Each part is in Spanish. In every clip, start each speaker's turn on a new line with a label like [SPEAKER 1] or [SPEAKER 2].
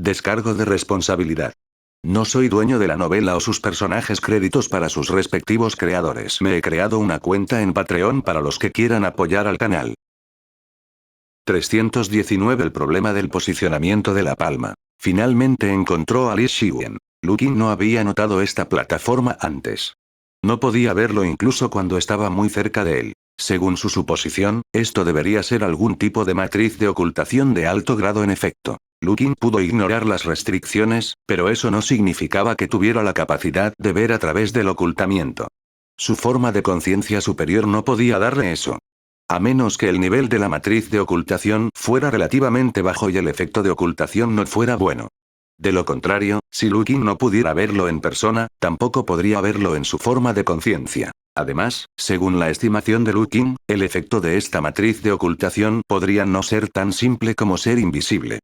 [SPEAKER 1] Descargo de responsabilidad. No soy dueño de la novela o sus personajes, créditos para sus respectivos creadores. Me he creado una cuenta en Patreon para los que quieran apoyar al canal. 319 El problema del posicionamiento de la palma. Finalmente encontró a Li Xiwen. Lukin no había notado esta plataforma antes. No podía verlo incluso cuando estaba muy cerca de él. Según su suposición, esto debería ser algún tipo de matriz de ocultación de alto grado en efecto. Lukin pudo ignorar las restricciones, pero eso no significaba que tuviera la capacidad de ver a través del ocultamiento. Su forma de conciencia superior no podía darle eso. A menos que el nivel de la matriz de ocultación fuera relativamente bajo y el efecto de ocultación no fuera bueno. De lo contrario, si Lukin no pudiera verlo en persona, tampoco podría verlo en su forma de conciencia. Además, según la estimación de Lukin, el efecto de esta matriz de ocultación podría no ser tan simple como ser invisible.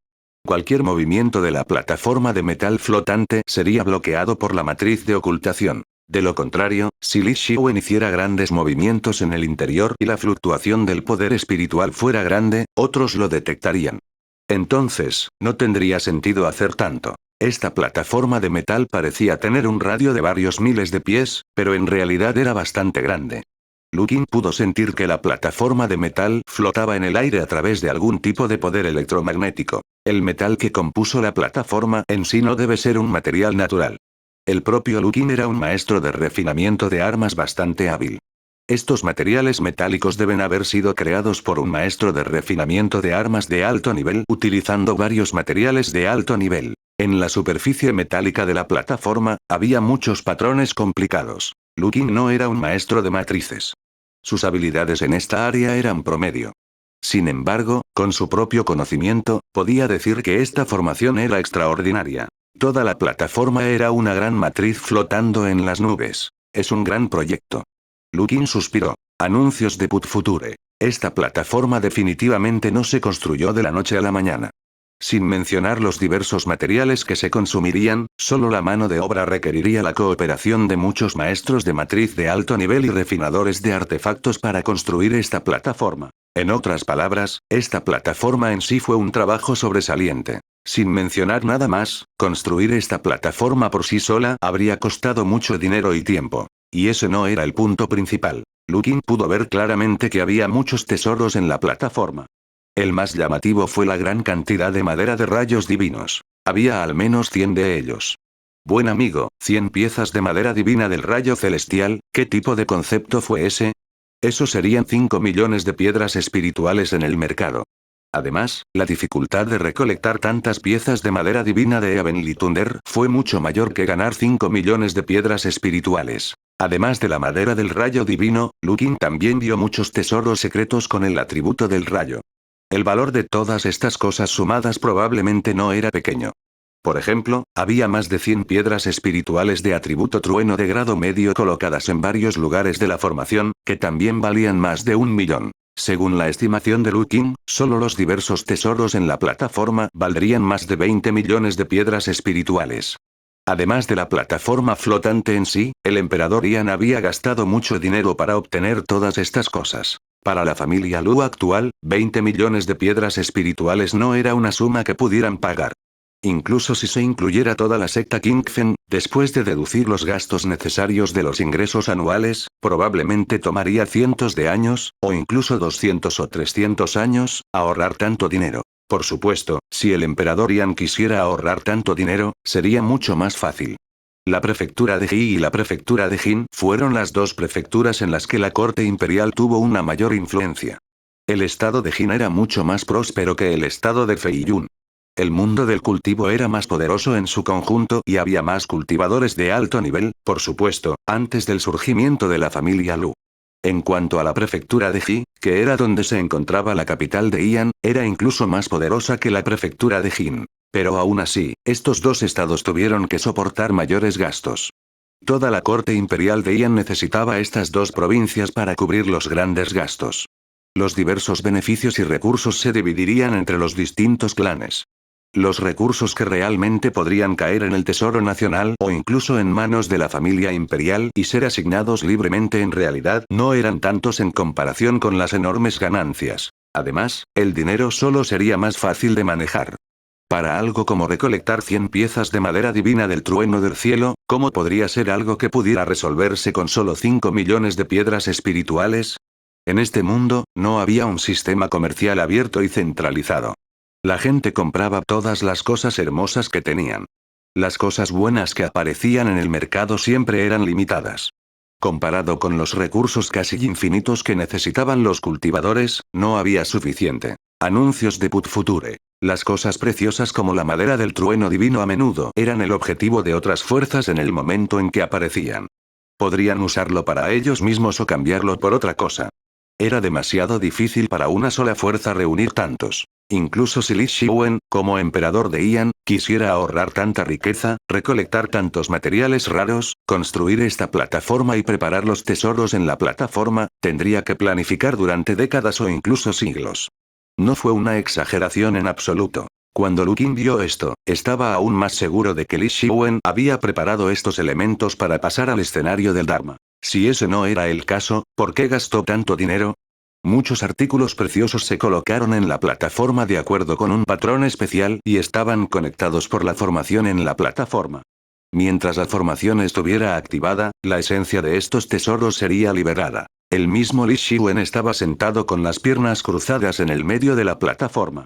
[SPEAKER 1] Cualquier movimiento de la plataforma de metal flotante sería bloqueado por la matriz de ocultación. De lo contrario, si Li Xiwen hiciera grandes movimientos en el interior y la fluctuación del poder espiritual fuera grande, otros lo detectarían. Entonces, no tendría sentido hacer tanto. Esta plataforma de metal parecía tener un radio de varios miles de pies, pero en realidad era bastante grande. Lukin pudo sentir que la plataforma de metal flotaba en el aire a través de algún tipo de poder electromagnético. El metal que compuso la plataforma en sí no debe ser un material natural. El propio Lukin era un maestro de refinamiento de armas bastante hábil. Estos materiales metálicos deben haber sido creados por un maestro de refinamiento de armas de alto nivel utilizando varios materiales de alto nivel. En la superficie metálica de la plataforma, había muchos patrones complicados. Lukin no era un maestro de matrices. Sus habilidades en esta área eran promedio. Sin embargo, con su propio conocimiento, podía decir que esta formación era extraordinaria. Toda la plataforma era una gran matriz flotando en las nubes. Es un gran proyecto. Lukin suspiró. Anuncios de Put Future. Esta plataforma definitivamente no se construyó de la noche a la mañana. Sin mencionar los diversos materiales que se consumirían, solo la mano de obra requeriría la cooperación de muchos maestros de matriz de alto nivel y refinadores de artefactos para construir esta plataforma. En otras palabras, esta plataforma en sí fue un trabajo sobresaliente. Sin mencionar nada más, construir esta plataforma por sí sola habría costado mucho dinero y tiempo. Y ese no era el punto principal. Lukin pudo ver claramente que había muchos tesoros en la plataforma. El más llamativo fue la gran cantidad de madera de rayos divinos. Había al menos 100 de ellos. Buen amigo, 100 piezas de madera divina del rayo celestial, ¿qué tipo de concepto fue ese? Eso serían 5 millones de piedras espirituales en el mercado. Además, la dificultad de recolectar tantas piezas de madera divina de Evenlitunder fue mucho mayor que ganar 5 millones de piedras espirituales. Además de la madera del rayo divino, Lukin también vio muchos tesoros secretos con el atributo del rayo. El valor de todas estas cosas sumadas probablemente no era pequeño. Por ejemplo, había más de 100 piedras espirituales de atributo trueno de grado medio colocadas en varios lugares de la formación, que también valían más de 1.000.000. Según la estimación de Lukin, solo los diversos tesoros en la plataforma valdrían más de 20 millones de piedras espirituales. Además de la plataforma flotante en sí, el emperador Ian había gastado mucho dinero para obtener todas estas cosas. Para la familia Lu actual, 20 millones de piedras espirituales no era una suma que pudieran pagar. Incluso si se incluyera toda la secta Kingfen, después de deducir los gastos necesarios de los ingresos anuales, probablemente tomaría cientos de años, o incluso 200 o 300 años, ahorrar tanto dinero. Por supuesto, si el emperador Ian quisiera ahorrar tanto dinero, sería mucho más fácil. La prefectura de Ji y la prefectura de Jin fueron las dos prefecturas en las que la corte imperial tuvo una mayor influencia. El estado de Jin era mucho más próspero que el estado de Feiyun. El mundo del cultivo era más poderoso en su conjunto y había más cultivadores de alto nivel, por supuesto, antes del surgimiento de la familia Lu. En cuanto a la prefectura de Ji, que era donde se encontraba la capital de Ian, era incluso más poderosa que la prefectura de Jin. Pero aún así, estos dos estados tuvieron que soportar mayores gastos. Toda la corte imperial de Ian necesitaba estas dos provincias para cubrir los grandes gastos. Los diversos beneficios y recursos se dividirían entre los distintos clanes. Los recursos que realmente podrían caer en el Tesoro Nacional o incluso en manos de la familia imperial y ser asignados libremente en realidad no eran tantos en comparación con las enormes ganancias. Además, el dinero solo sería más fácil de manejar. Para algo como recolectar 100 piezas de madera divina del trueno del cielo, ¿cómo podría ser algo que pudiera resolverse con solo 5 millones de piedras espirituales? En este mundo, no había un sistema comercial abierto y centralizado. La gente compraba todas las cosas hermosas que tenían. Las cosas buenas que aparecían en el mercado siempre eran limitadas. Comparado con los recursos casi infinitos que necesitaban los cultivadores, no había suficiente. Anuncios de Put Future. Las cosas preciosas como la madera del trueno divino a menudo eran el objetivo de otras fuerzas en el momento en que aparecían. Podrían usarlo para ellos mismos o cambiarlo por otra cosa. Era demasiado difícil para una sola fuerza reunir tantos. Incluso si Li Xiwen, como emperador de Ian, quisiera ahorrar tanta riqueza, recolectar tantos materiales raros, construir esta plataforma y preparar los tesoros en la plataforma, tendría que planificar durante décadas o incluso siglos. No fue una exageración en absoluto. Cuando Lu Qin vio esto, estaba aún más seguro de que Li Xiwen había preparado estos elementos para pasar al escenario del Dharma. Si ese no era el caso, ¿por qué gastó tanto dinero? Muchos artículos preciosos se colocaron en la plataforma de acuerdo con un patrón especial y estaban conectados por la formación en la plataforma. Mientras la formación estuviera activada, la esencia de estos tesoros sería liberada. El mismo Li Xiwen estaba sentado con las piernas cruzadas en el medio de la plataforma.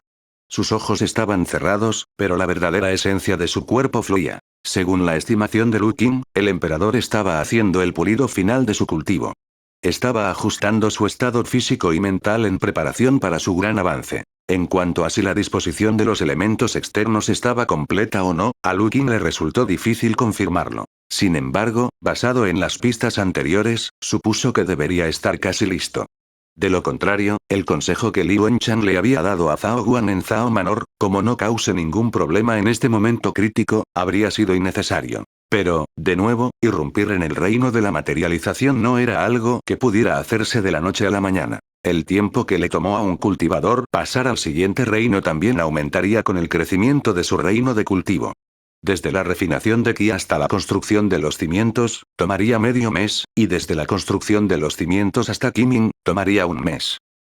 [SPEAKER 1] Sus ojos estaban cerrados, pero la verdadera esencia de su cuerpo fluía. Según la estimación de Lu Qin, el emperador estaba haciendo el pulido final de su cultivo. Estaba ajustando su estado físico y mental en preparación para su gran avance. En cuanto a si la disposición de los elementos externos estaba completa o no, a Lu Qin le resultó difícil confirmarlo. Sin embargo, basado en las pistas anteriores, supuso que debería estar casi listo. De lo contrario, el consejo que Li Wenchan le había dado a Zhao Guan en Zhao Manor, como no cause ningún problema en este momento crítico, habría sido innecesario. Pero, de nuevo, irrumpir en el reino de la materialización no era algo que pudiera hacerse de la noche a la mañana. El tiempo que le tomó a un cultivador pasar al siguiente reino también aumentaría con el crecimiento de su reino de cultivo. Desde la refinación de Qi hasta la construcción de los cimientos, tomaría medio mes, y desde la construcción de los cimientos hasta Qiming, tomaría un mes.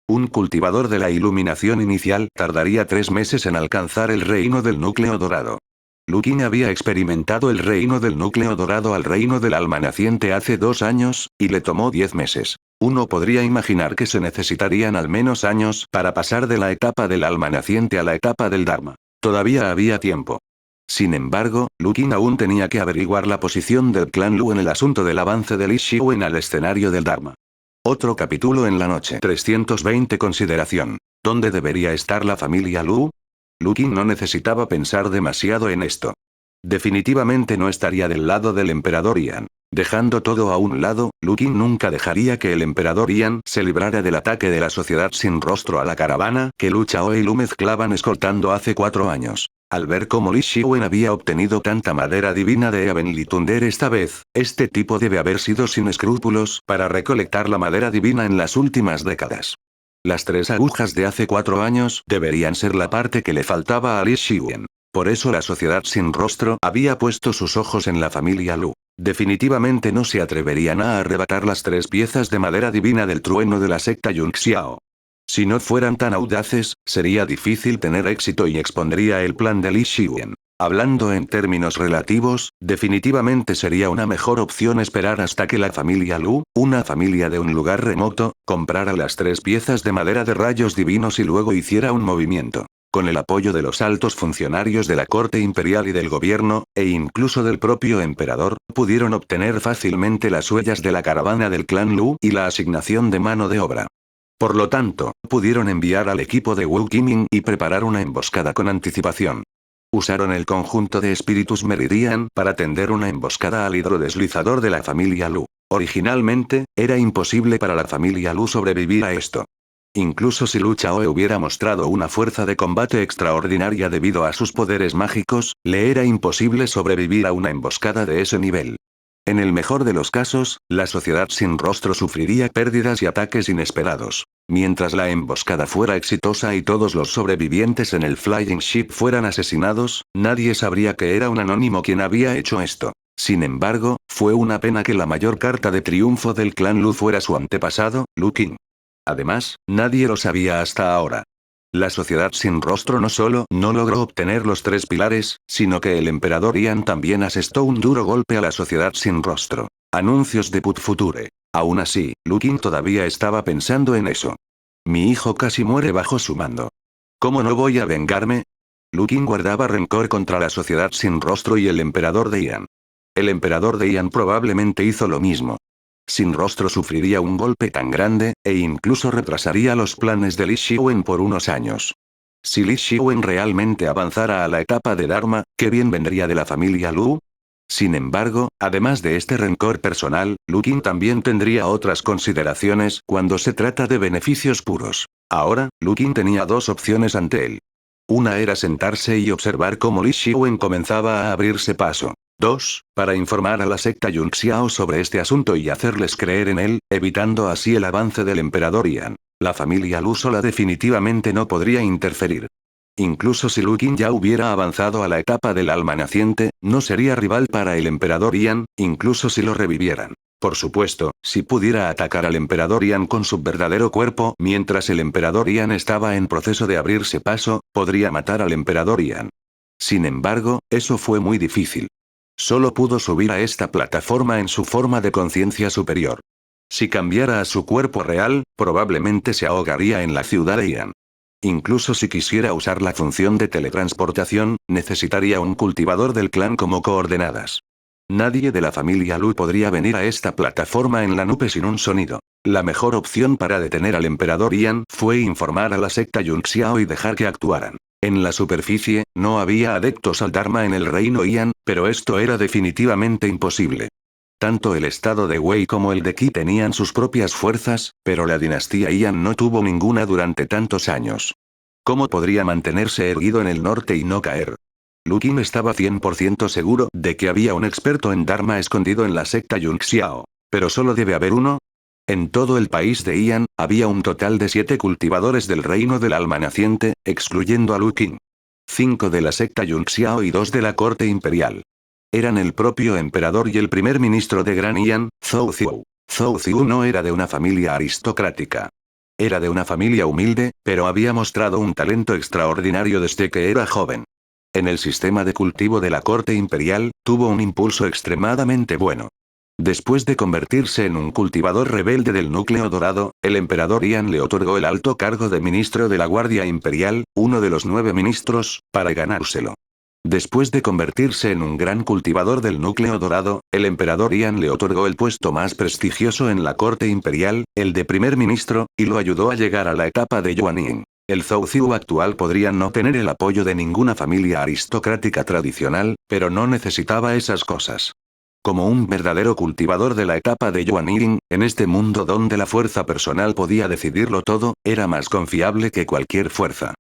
[SPEAKER 1] Un cultivador de la iluminación inicial tardaría 3 meses en alcanzar el reino del núcleo dorado. Lu Qin había experimentado el reino del núcleo dorado al reino del alma naciente hace 2 años, y le tomó 10 meses. Uno podría imaginar que se necesitarían al menos años para pasar de la etapa del alma naciente a la etapa del Dharma. Todavía había tiempo. Sin embargo, Lu Qin aún tenía que averiguar la posición del clan Lu en el asunto del avance de Li Xiwen al escenario del Dharma. Otro capítulo en la noche. 320 Consideración. ¿Dónde debería estar la familia Lu? Lu Qin no necesitaba pensar demasiado en esto. Definitivamente no estaría del lado del emperador Ian. Dejando todo a un lado, Lu Qin nunca dejaría que el emperador Ian se librara del ataque de la sociedad sin rostro a la caravana que Lu Chao y Lu mezclaban escoltando hace 4 años. Al ver cómo Li Xiwen había obtenido tanta madera divina de Avenlitunder esta vez, este tipo debe haber sido sin escrúpulos para recolectar la madera divina en las últimas décadas. Las 3 agujas de hace 4 años deberían ser la parte que le faltaba a Li Xiwen. Por eso la sociedad sin rostro había puesto sus ojos en la familia Lu. Definitivamente no se atreverían a arrebatar las 3 piezas de madera divina del trueno de la secta Yunxiao. Si no fueran tan audaces, sería difícil tener éxito y expondría el plan de Li Xiwen. Hablando en términos relativos, definitivamente sería una mejor opción esperar hasta que la familia Lu, una familia de un lugar remoto, comprara las 3 piezas de madera de rayos divinos y luego hiciera un movimiento. Con el apoyo de los altos funcionarios de la corte imperial y del gobierno, e incluso del propio emperador, pudieron obtener fácilmente las huellas de la caravana del clan Lu y la asignación de mano de obra. Por lo tanto, pudieron enviar al equipo de Wu Qiming y preparar una emboscada con anticipación. Usaron el conjunto de espíritus Meridian para tender una emboscada al hidrodeslizador de la familia Lu. Originalmente, era imposible para la familia Lu sobrevivir a esto. Incluso si Lu Chao hubiera mostrado una fuerza de combate extraordinaria debido a sus poderes mágicos, le era imposible sobrevivir a una emboscada de ese nivel. En el mejor de los casos, la sociedad sin rostro sufriría pérdidas y ataques inesperados. Mientras la emboscada fuera exitosa y todos los sobrevivientes en el Flying Ship fueran asesinados, nadie sabría que era un anónimo quien había hecho esto. Sin embargo, fue una pena que la mayor carta de triunfo del clan Lu fuera su antepasado, Lu Qin. Además, nadie lo sabía hasta ahora. La sociedad sin rostro no solo no logró obtener los 3 pilares, sino que el emperador Ian también asestó un duro golpe a la sociedad sin rostro. Anuncios de Put Future. Aún así, Lukin todavía estaba pensando en eso. Mi hijo casi muere bajo su mando. ¿Cómo no voy a vengarme? Lukin guardaba rencor contra la sociedad sin rostro y el emperador de Ian. El emperador de Ian probablemente hizo lo mismo. Sin rostro sufriría un golpe tan grande, e incluso retrasaría los planes de Li Xiwen por unos años. Si Li Xiwen realmente avanzara a la etapa de Dharma, ¿qué bien vendría de la familia Lu? Sin embargo, además de este rencor personal, Lukin también tendría otras consideraciones cuando se trata de beneficios puros. Ahora, Lukin tenía 2 opciones ante él. Una era sentarse y observar cómo Li Xiwen comenzaba a abrirse paso. 2. Para informar a la secta Yunxiao sobre este asunto y hacerles creer en él, evitando así el avance del emperador Ian. La familia Lu sola definitivamente no podría interferir. Incluso si Lukin ya hubiera avanzado a la etapa del alma naciente, no sería rival para el emperador Ian, incluso si lo revivieran. Por supuesto, si pudiera atacar al emperador Ian con su verdadero cuerpo mientras el emperador Ian estaba en proceso de abrirse paso, podría matar al emperador Ian. Sin embargo, eso fue muy difícil. Solo pudo subir a esta plataforma en su forma de conciencia superior. Si cambiara a su cuerpo real, probablemente se ahogaría en la ciudad de Ian. Incluso si quisiera usar la función de teletransportación, necesitaría un cultivador del clan como coordenadas. Nadie de la familia Lu podría venir a esta plataforma en la nube sin un sonido. La mejor opción para detener al emperador Ian fue informar a la secta Yunxiao y dejar que actuaran. En la superficie, no había adeptos al Dharma en el reino Ian, pero esto era definitivamente imposible. Tanto el estado de Wei como el de Qi tenían sus propias fuerzas, pero la dinastía Ian no tuvo ninguna durante tantos años. ¿Cómo podría mantenerse erguido en el norte y no caer? Lukin estaba 100% seguro de que había un experto en Dharma escondido en la secta Yunxiao. ¿Pero solo debe haber uno? En todo el país de Ian, había un total de 7 cultivadores del reino del alma naciente, excluyendo a Lukin. 5 de la secta Yunxiao y 2 de la corte imperial. Eran el propio emperador y el primer ministro de Gran Ian, Zhou Ziu. Zhou Ziu no era de una familia aristocrática. Era de una familia humilde, pero había mostrado un talento extraordinario desde que era joven. En el sistema de cultivo de la corte imperial, tuvo un impulso extremadamente bueno. Después de convertirse en un cultivador rebelde del núcleo dorado, el emperador Ian le otorgó el alto cargo de ministro de la Guardia Imperial, uno de los 9 ministros, para ganárselo. Después de convertirse en un gran cultivador del núcleo dorado, el emperador Ian le otorgó el puesto más prestigioso en la corte imperial, el de primer ministro, y lo ayudó a llegar a la etapa de Yuaning. El Zhou Ziu actual podría no tener el apoyo de ninguna familia aristocrática tradicional, pero no necesitaba esas cosas. Como un verdadero cultivador de la etapa de Yuaning, en este mundo donde la fuerza personal podía decidirlo todo, era más confiable que cualquier fuerza.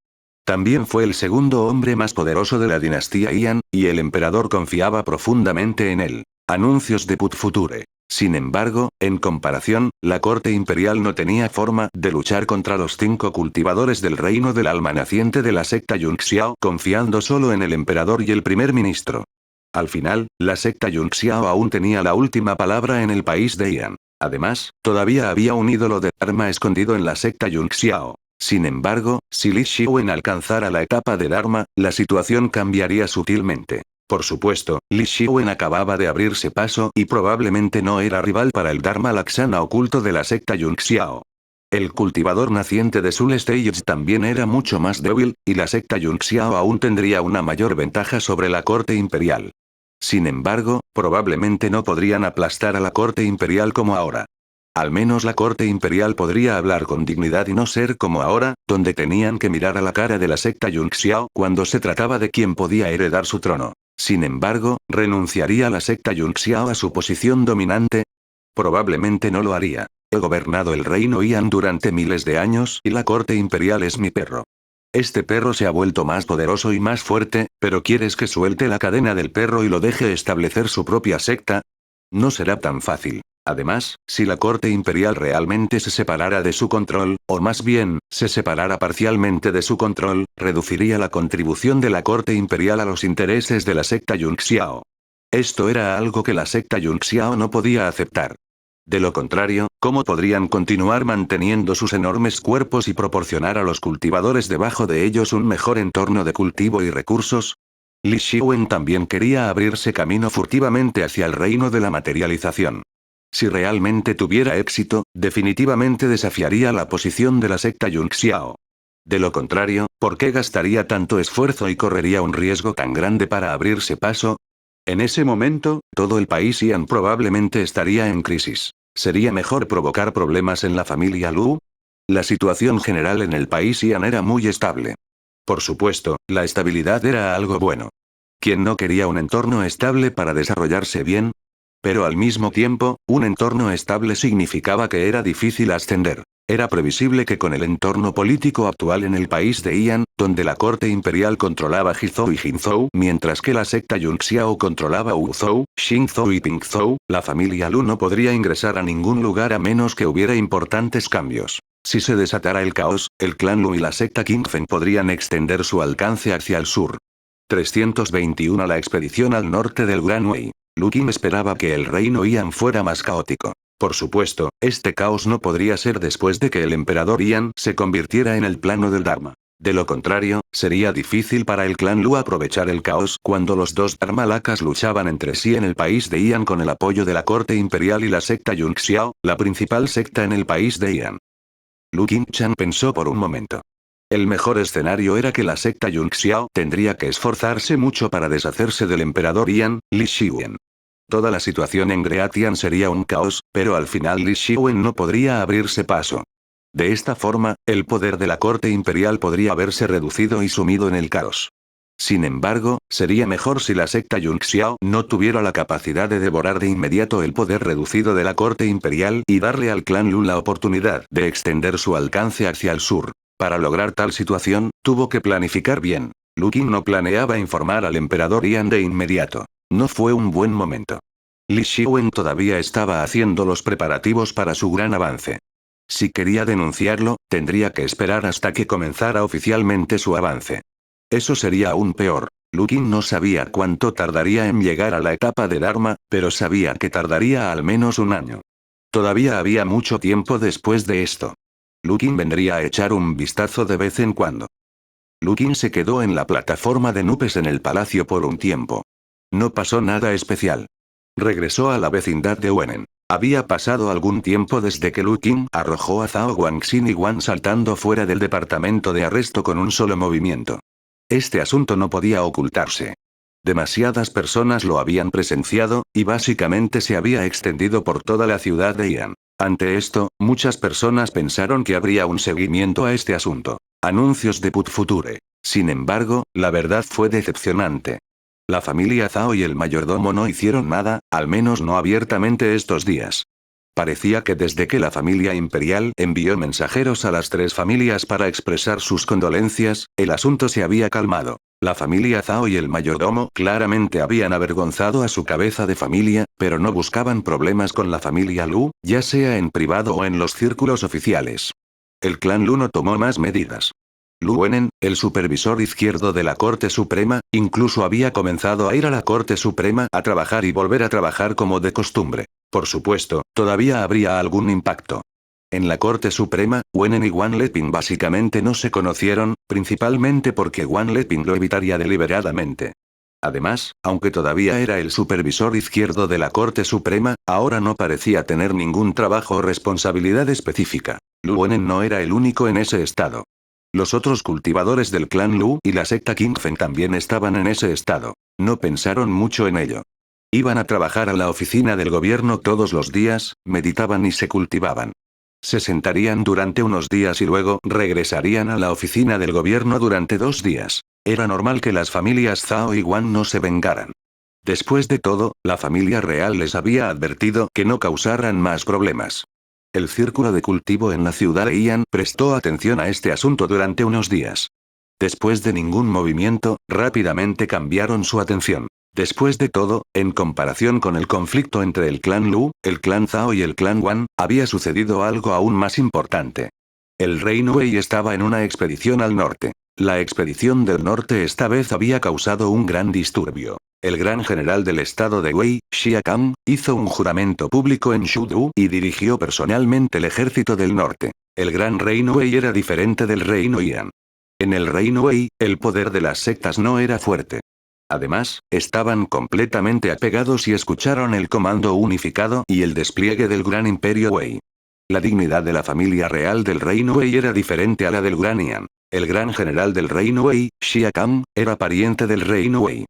[SPEAKER 1] También fue el segundo hombre más poderoso de la dinastía Ian, y el emperador confiaba profundamente en él. Anuncios de Put Future. Sin embargo, en comparación, la corte imperial no tenía forma de luchar contra los 5 cultivadores del reino del alma naciente de la secta Yunxiao, confiando solo en el emperador y el primer ministro. Al final, la secta Yunxiao aún tenía la última palabra en el país de Ian. Además, todavía había un ídolo de Dharma escondido en la secta Yunxiao. Sin embargo, si Li Xiwen alcanzara la etapa de Dharma, la situación cambiaría sutilmente. Por supuesto, Li Xiwen acababa de abrirse paso y probablemente no era rival para el Dharma Laksana oculto de la secta Yunxiao. El cultivador naciente de Soul Stage también era mucho más débil, y la secta Yunxiao aún tendría una mayor ventaja sobre la corte imperial. Sin embargo, probablemente no podrían aplastar a la corte imperial como ahora. Al menos la corte imperial podría hablar con dignidad y no ser como ahora, donde tenían que mirar a la cara de la secta Yunxiao cuando se trataba de quién podía heredar su trono. Sin embargo, ¿renunciaría la secta Yunxiao a su posición dominante? Probablemente no lo haría. He gobernado el reino Ian durante miles de años y la corte imperial es mi perro. Este perro se ha vuelto más poderoso y más fuerte, pero ¿quieres que suelte la cadena del perro y lo deje establecer su propia secta? No será tan fácil. Además, si la corte imperial realmente se separara de su control, o más bien, se separara parcialmente de su control, reduciría la contribución de la corte imperial a los intereses de la secta Yunxiao. Esto era algo que la secta Yunxiao no podía aceptar. De lo contrario, ¿cómo podrían continuar manteniendo sus enormes cuerpos y proporcionar a los cultivadores debajo de ellos un mejor entorno de cultivo y recursos? Li Xiwen también quería abrirse camino furtivamente hacia el reino de la materialización. Si realmente tuviera éxito, definitivamente desafiaría la posición de la secta Yunxiao. De lo contrario, ¿por qué gastaría tanto esfuerzo y correría un riesgo tan grande para abrirse paso? En ese momento, todo el país Xi'an probablemente estaría en crisis. ¿Sería mejor provocar problemas en la familia Lu? La situación general en el país Xi'an era muy estable. Por supuesto, la estabilidad era algo bueno. ¿Quién no quería un entorno estable para desarrollarse bien? Pero al mismo tiempo, un entorno estable significaba que era difícil ascender. Era previsible que con el entorno político actual en el país de Ian, donde la corte imperial controlaba Jizhou y Jinzhou, mientras que la secta Yunxiao controlaba Wuzhou, Xingzhou y Pingzhou, la familia Lu no podría ingresar a ningún lugar a menos que hubiera importantes cambios. Si se desatara el caos, el clan Lu y la secta Qingfen podrían extender su alcance hacia el sur. 321 La expedición al norte del Gran Wei. Lu Qin esperaba que el reino Ian fuera más caótico. Por supuesto, este caos no podría ser después de que el emperador Ian se convirtiera en el plano del Dharma. De lo contrario, sería difícil para el clan Lu aprovechar el caos cuando los dos Dharmalakas luchaban entre sí en el país de Ian con el apoyo de la corte imperial y la secta Yunxiao, la principal secta en el país de Ian. Lu Qingchan pensó por un momento. El mejor escenario era que la secta Yunxiao tendría que esforzarse mucho para deshacerse del emperador Ian, Li Xiwen. Toda la situación en Greatian sería un caos, pero al final Li Xiwen no podría abrirse paso. De esta forma, el poder de la corte imperial podría haberse reducido y sumido en el caos. Sin embargo, sería mejor si la secta Yunxiao no tuviera la capacidad de devorar de inmediato el poder reducido de la corte imperial y darle al clan Lu la oportunidad de extender su alcance hacia el sur. Para lograr tal situación, tuvo que planificar bien. Lu Qin no planeaba informar al emperador Ian de inmediato. No fue un buen momento. Li Xiwen todavía estaba haciendo los preparativos para su gran avance. Si quería denunciarlo, tendría que esperar hasta que comenzara oficialmente su avance. Eso sería aún peor. Lu Qin no sabía cuánto tardaría en llegar a la etapa de Dharma, pero sabía que tardaría al menos un año. Todavía había mucho tiempo después de esto. Lu Qin vendría a echar un vistazo de vez en cuando. Lu Qin se quedó en la plataforma de nubes en el palacio por un tiempo. No pasó nada especial. Regresó a la vecindad de Wenen. Había pasado algún tiempo desde que Lu Qin arrojó a Zhao Guangxin y Guan saltando fuera del departamento de arresto con un solo movimiento. Este asunto no podía ocultarse. Demasiadas personas lo habían presenciado, y básicamente se había extendido por toda la ciudad de Ian. Ante esto, muchas personas pensaron que habría un seguimiento a este asunto. Anuncios de Put Future. Sin embargo, la verdad fue decepcionante. La familia Zhao y el mayordomo no hicieron nada, al menos no abiertamente estos días. Parecía que desde que la familia imperial envió mensajeros a las tres familias para expresar sus condolencias, el asunto se había calmado. La familia Zhao y el mayordomo claramente habían avergonzado a su cabeza de familia, pero no buscaban problemas con la familia Lu, ya sea en privado o en los círculos oficiales. El clan Lu no tomó más medidas. Lu Wenen, el supervisor izquierdo de la Corte Suprema, incluso había comenzado a ir a la Corte Suprema a trabajar y volver a trabajar como de costumbre. Por supuesto, todavía habría algún impacto. En la Corte Suprema, Wenen y Wang Leping básicamente no se conocieron, principalmente porque Wang Leping lo evitaría deliberadamente. Además, aunque todavía era el supervisor izquierdo de la Corte Suprema, ahora no parecía tener ningún trabajo o responsabilidad específica. Lu Wenen no era el único en ese estado. Los otros cultivadores del clan Lu y la secta Qingfen también estaban en ese estado. No pensaron mucho en ello. Iban a trabajar a la oficina del gobierno todos los días, meditaban y se cultivaban. Se sentarían durante unos días y luego regresarían a la oficina del gobierno durante 2 días. Era normal que las familias Zhao y Guan no se vengaran. Después de todo, la familia real les había advertido que no causaran más problemas. El círculo de cultivo en la ciudad de Ian prestó atención a este asunto durante unos días. Después de ningún movimiento, rápidamente cambiaron su atención. Después de todo, en comparación con el conflicto entre el clan Lu, el clan Zhao y el clan Wan, había sucedido algo aún más importante. El reino Wei estaba en una expedición al norte. La expedición del norte esta vez había causado un gran disturbio. El gran general del estado de Wei, Xia Kang, hizo un juramento público en Shudu y dirigió personalmente el ejército del norte. El gran reino Wei era diferente del reino Yan. En el reino Wei, el poder de las sectas no era fuerte. Además, estaban completamente apegados y escucharon el comando unificado y el despliegue del gran imperio Wei. La dignidad de la familia real del reino Wei era diferente a la del gran Yan. El gran general del reino Wei, Xia Kang, era pariente del reino Wei.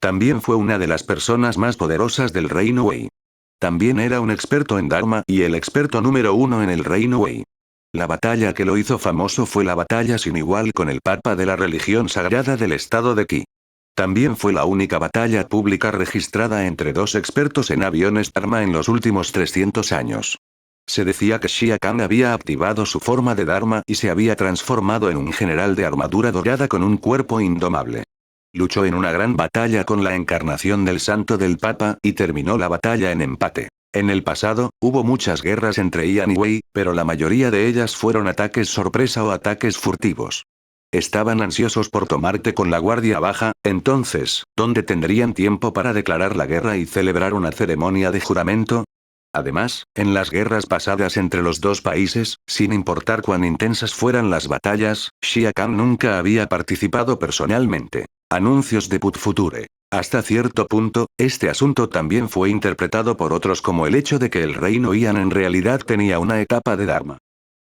[SPEAKER 1] También fue una de las personas más poderosas del reino Wei. También era un experto en Dharma y el experto número uno en el reino Wei. La batalla que lo hizo famoso fue la batalla sin igual con el papa de la religión sagrada del estado de Qi. También fue la única batalla pública registrada entre dos expertos en aviones Dharma en los últimos 300 años. Se decía que Xia Kang había activado su forma de Dharma y se había transformado en un general de armadura dorada con un cuerpo indomable. Luchó en una gran batalla con la encarnación del santo del Papa y terminó la batalla en empate. En el pasado, hubo muchas guerras entre Yan y Wei, pero la mayoría de ellas fueron ataques sorpresa o ataques furtivos. Estaban ansiosos por tomarte con la guardia baja, entonces, ¿dónde tendrían tiempo para declarar la guerra y celebrar una ceremonia de juramento? Además, en las guerras pasadas entre los dos países, sin importar cuán intensas fueran las batallas, Xia Kang nunca había participado personalmente. Anuncios de Put Future. Hasta cierto punto, este asunto también fue interpretado por otros como el hecho de que el reino Yan en realidad tenía una etapa de Dharma.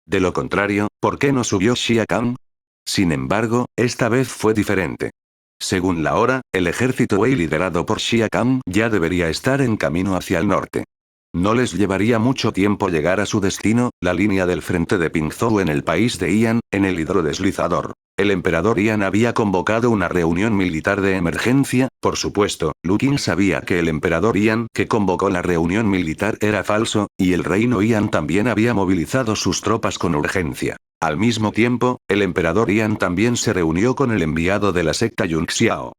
[SPEAKER 1] De lo contrario, ¿por qué no subió Xia Kang? Sin embargo, esta vez fue diferente. Según la hora, el ejército Wei liderado por Xia Kang ya debería estar en camino hacia el norte. No les llevaría mucho tiempo llegar a su destino, la línea del frente de Pingzhou en el país de Yan, en el hidrodeslizador. El emperador Yan había convocado una reunión militar de emergencia, por supuesto, Lu Qin sabía que el emperador Yan que convocó la reunión militar era falso, y el reino Yan también había movilizado sus tropas con urgencia. Al mismo tiempo, el emperador Yan también se reunió con el enviado de la secta Yunxiao.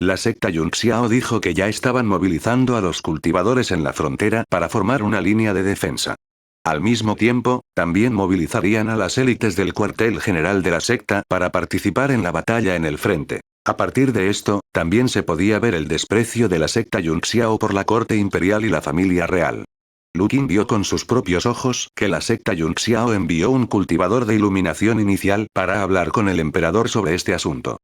[SPEAKER 1] La secta Yunxiao dijo que ya estaban movilizando a los cultivadores en la frontera para formar una línea de defensa. Al mismo tiempo, también movilizarían a las élites del cuartel general de la secta para participar en la batalla en el frente. A partir de esto, también se podía ver el desprecio de la secta Yunxiao por la corte imperial y la familia real. Lu Qin vio con sus propios ojos que la secta Yunxiao envió un cultivador de iluminación inicial para hablar con el emperador sobre este asunto.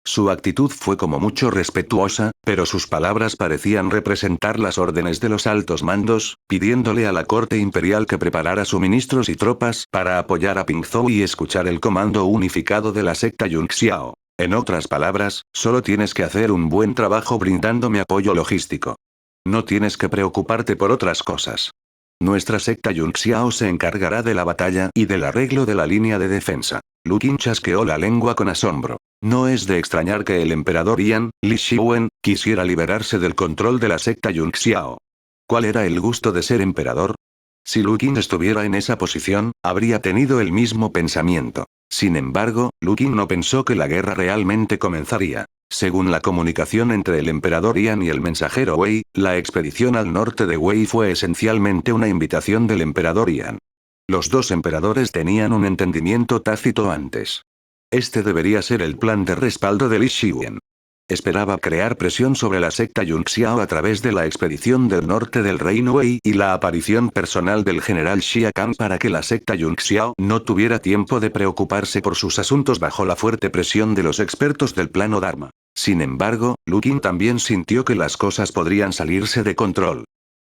[SPEAKER 1] Su actitud fue como mucho respetuosa, pero sus palabras parecían representar las órdenes de los altos mandos, pidiéndole a la corte imperial que preparara suministros y tropas para apoyar a Pingzhou y escuchar el comando unificado de la secta Yunxiao. En otras palabras, solo tienes que hacer un buen trabajo brindándome apoyo logístico. No tienes que preocuparte por otras cosas. Nuestra secta Yunxiao se encargará de la batalla y del arreglo de la línea de defensa. Lu Qin chasqueó la lengua con asombro. No es de extrañar que el emperador Yan, Li Xiwen, quisiera liberarse del control de la secta Yunxiao. ¿Cuál era el gusto de ser emperador? Si Lu Qin estuviera en esa posición, habría tenido el mismo pensamiento. Sin embargo, Lu Qin no pensó que la guerra realmente comenzaría. Según la comunicación entre el emperador Yan y el mensajero Wei, la expedición al norte de Wei fue esencialmente una invitación del emperador Yan. Los dos emperadores tenían un entendimiento tácito antes. Este debería ser el plan de respaldo de Li Xiwen. Esperaba crear presión sobre la secta Yunxiao a través de la expedición del norte del reino Wei y la aparición personal del general Xia Kang para que la secta Yunxiao no tuviera tiempo de preocuparse por sus asuntos bajo la fuerte presión de los expertos del plano Dharma. Sin embargo, Lu Qin también sintió que las cosas podrían salirse de control.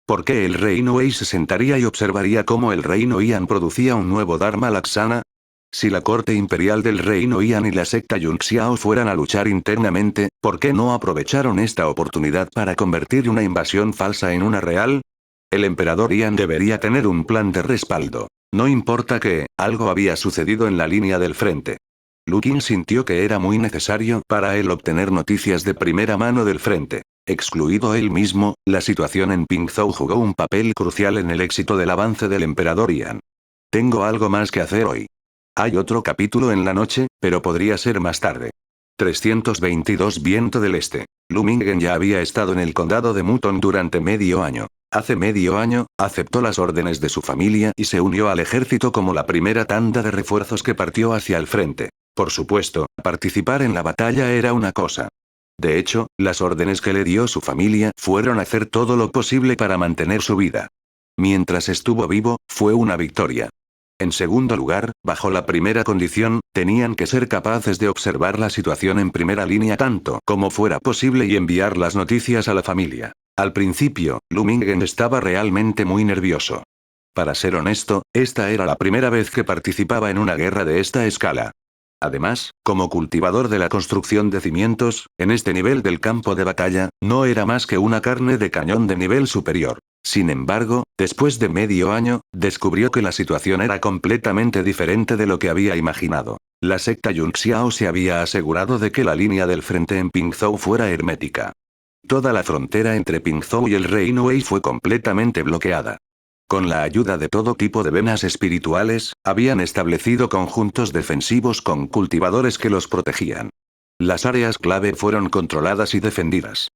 [SPEAKER 1] ¿Por qué el reino Wei se sentaría y observaría cómo el reino Yan producía un nuevo Dharma Laksana? Si la corte imperial del reino Yan y la secta Yunxiao fueran a luchar internamente, ¿por qué no aprovecharon esta oportunidad para convertir una invasión falsa en una real? El emperador Yan debería tener un plan de respaldo. No importa que, algo había sucedido en la línea del frente. Lu Qin sintió que era muy necesario para él obtener noticias de primera mano del frente. Excluido él mismo, la situación en Pingzhou jugó un papel crucial en el éxito del avance del emperador Yan. Tengo algo más que hacer hoy. Hay otro capítulo en la noche, pero podría ser más tarde. 322 Viento del Este. Lu Mingen ya había estado en el condado de Mutong durante medio año. Hace medio año, aceptó las órdenes de su familia y se unió al ejército como la primera tanda de refuerzos que partió hacia el frente. Por supuesto, participar en la batalla era una cosa. De hecho, las órdenes que le dio su familia fueron hacer todo lo posible para mantener su vida. Mientras estuvo vivo, fue una victoria. En segundo lugar, bajo la primera condición, tenían que ser capaces de observar la situación en primera línea tanto como fuera posible y enviar las noticias a la familia. Al principio, Lu Minggen estaba realmente muy nervioso. Para ser honesto, esta era la primera vez que participaba en una guerra de esta escala. Además, como cultivador de la construcción de cimientos, en este nivel del campo de batalla, no era más que una carne de cañón de nivel superior. Sin embargo, después de medio año, descubrió que la situación era completamente diferente de lo que había imaginado. La secta Yunxiao se había asegurado de que la línea del frente en Pingzhou fuera hermética. Toda la frontera entre Pingzhou y el reino Wei fue completamente bloqueada. Con la ayuda de todo tipo de venas espirituales, habían establecido conjuntos defensivos con cultivadores que los protegían. Las áreas clave fueron controladas y defendidas.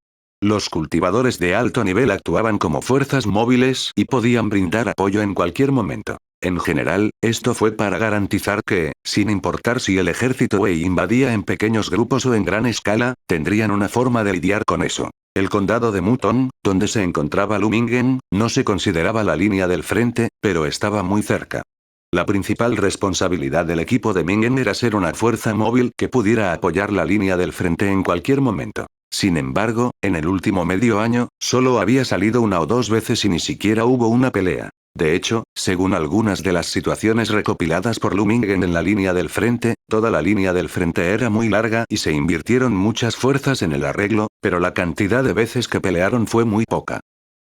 [SPEAKER 1] Los cultivadores de alto nivel actuaban como fuerzas móviles y podían brindar apoyo en cualquier momento. En general, esto fue para garantizar que, sin importar si el ejército Wei invadía en pequeños grupos o en gran escala, tendrían una forma de lidiar con eso. El condado de Mutong, donde se encontraba Lu Minggen, no se consideraba la línea del frente, pero estaba muy cerca. La principal responsabilidad del equipo de Minggen era ser una fuerza móvil que pudiera apoyar la línea del frente en cualquier momento. Sin embargo, en el último medio año, solo había salido una o dos veces y ni siquiera hubo una pelea. De hecho, según algunas de las situaciones recopiladas por Lu Minggen en la línea del frente, toda la línea del frente era muy larga y se invirtieron muchas fuerzas en el arreglo, pero la cantidad de veces que pelearon fue muy poca.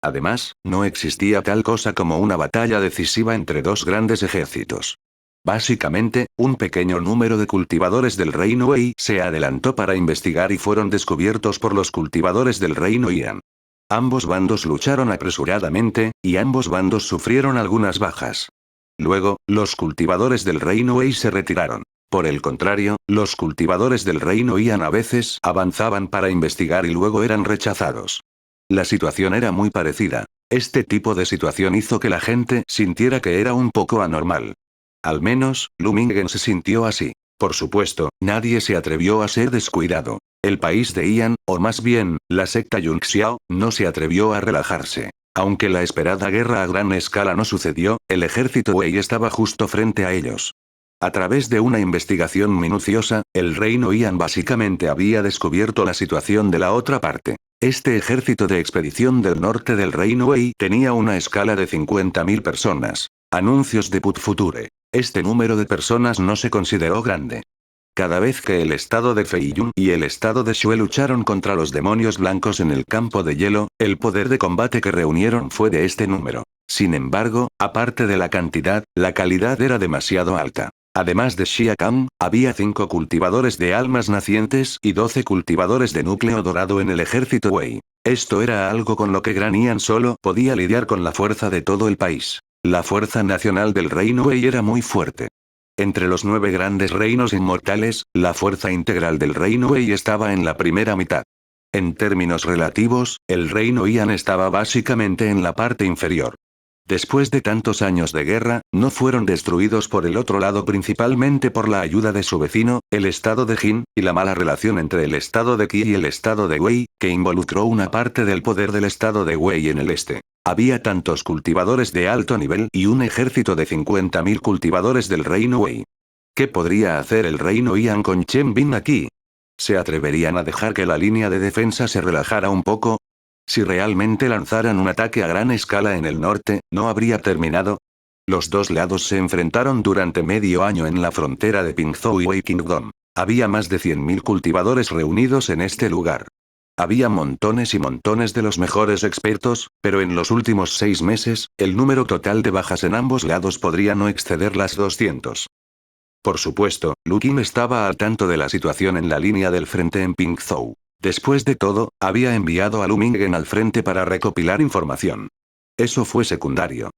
[SPEAKER 1] Además, no existía tal cosa como una batalla decisiva entre dos grandes ejércitos. Básicamente, un pequeño número de cultivadores del reino Wei se adelantó para investigar y fueron descubiertos por los cultivadores del reino Yan. Ambos bandos lucharon apresuradamente, y ambos bandos sufrieron algunas bajas. Luego, los cultivadores del reino Wei se retiraron. Por el contrario, los cultivadores del reino Yan a veces avanzaban para investigar y luego eran rechazados. La situación era muy parecida. Este tipo de situación hizo que la gente sintiera que era un poco anormal. Al menos, Lu Minggen se sintió así. Por supuesto, nadie se atrevió a ser descuidado. El país de Ian, o más bien, la secta Yunxiao, no se atrevió a relajarse. Aunque la esperada guerra a gran escala no sucedió, el ejército Wei estaba justo frente a ellos. A través de una investigación minuciosa, el reino Ian básicamente había descubierto la situación de la otra parte. Este ejército de expedición del norte del reino Wei tenía una escala de 50.000 personas. Anuncios de Put Future. Este número de personas no se consideró grande. Cada vez que el estado de Feiyun y el estado de Xue lucharon contra los demonios blancos en el campo de hielo, el poder de combate que reunieron fue de este número. Sin embargo, aparte de la cantidad, la calidad era demasiado alta. Además de Xia Kang, había 5 cultivadores de almas nacientes y 12 cultivadores de núcleo dorado en el ejército Wei. Esto era algo con lo que Gran Ian solo podía lidiar con la fuerza de todo el país. La fuerza nacional del reino Wei era muy fuerte. Entre los 9 grandes reinos inmortales, la fuerza integral del reino Wei estaba en la primera mitad. En términos relativos, el reino Ian estaba básicamente en la parte inferior. Después de tantos años de guerra, no fueron destruidos por el otro lado principalmente por la ayuda de su vecino, el estado de Jin, y la mala relación entre el estado de Qi y el estado de Wei, que involucró una parte del poder del estado de Wei en el este. Había tantos cultivadores de alto nivel y un ejército de 50.000 cultivadores del reino Wei. ¿Qué podría hacer el reino Ian con Chen Bin aquí? ¿Se atreverían a dejar que la línea de defensa se relajara un poco? Si realmente lanzaran un ataque a gran escala en el norte, ¿no habría terminado? Los dos lados se enfrentaron durante medio año en la frontera de Pingzhou y Wei Kingdom. Había más de 100.000 cultivadores reunidos en este lugar. Había montones y montones de los mejores expertos, pero en los últimos 6 meses, el número total de bajas en ambos lados podría no exceder las 200. Por supuesto, Lu Qin estaba al tanto de la situación en la línea del frente en Pingzhou. Después de todo, había enviado a Lu Minggen al frente para recopilar información. Eso fue secundario.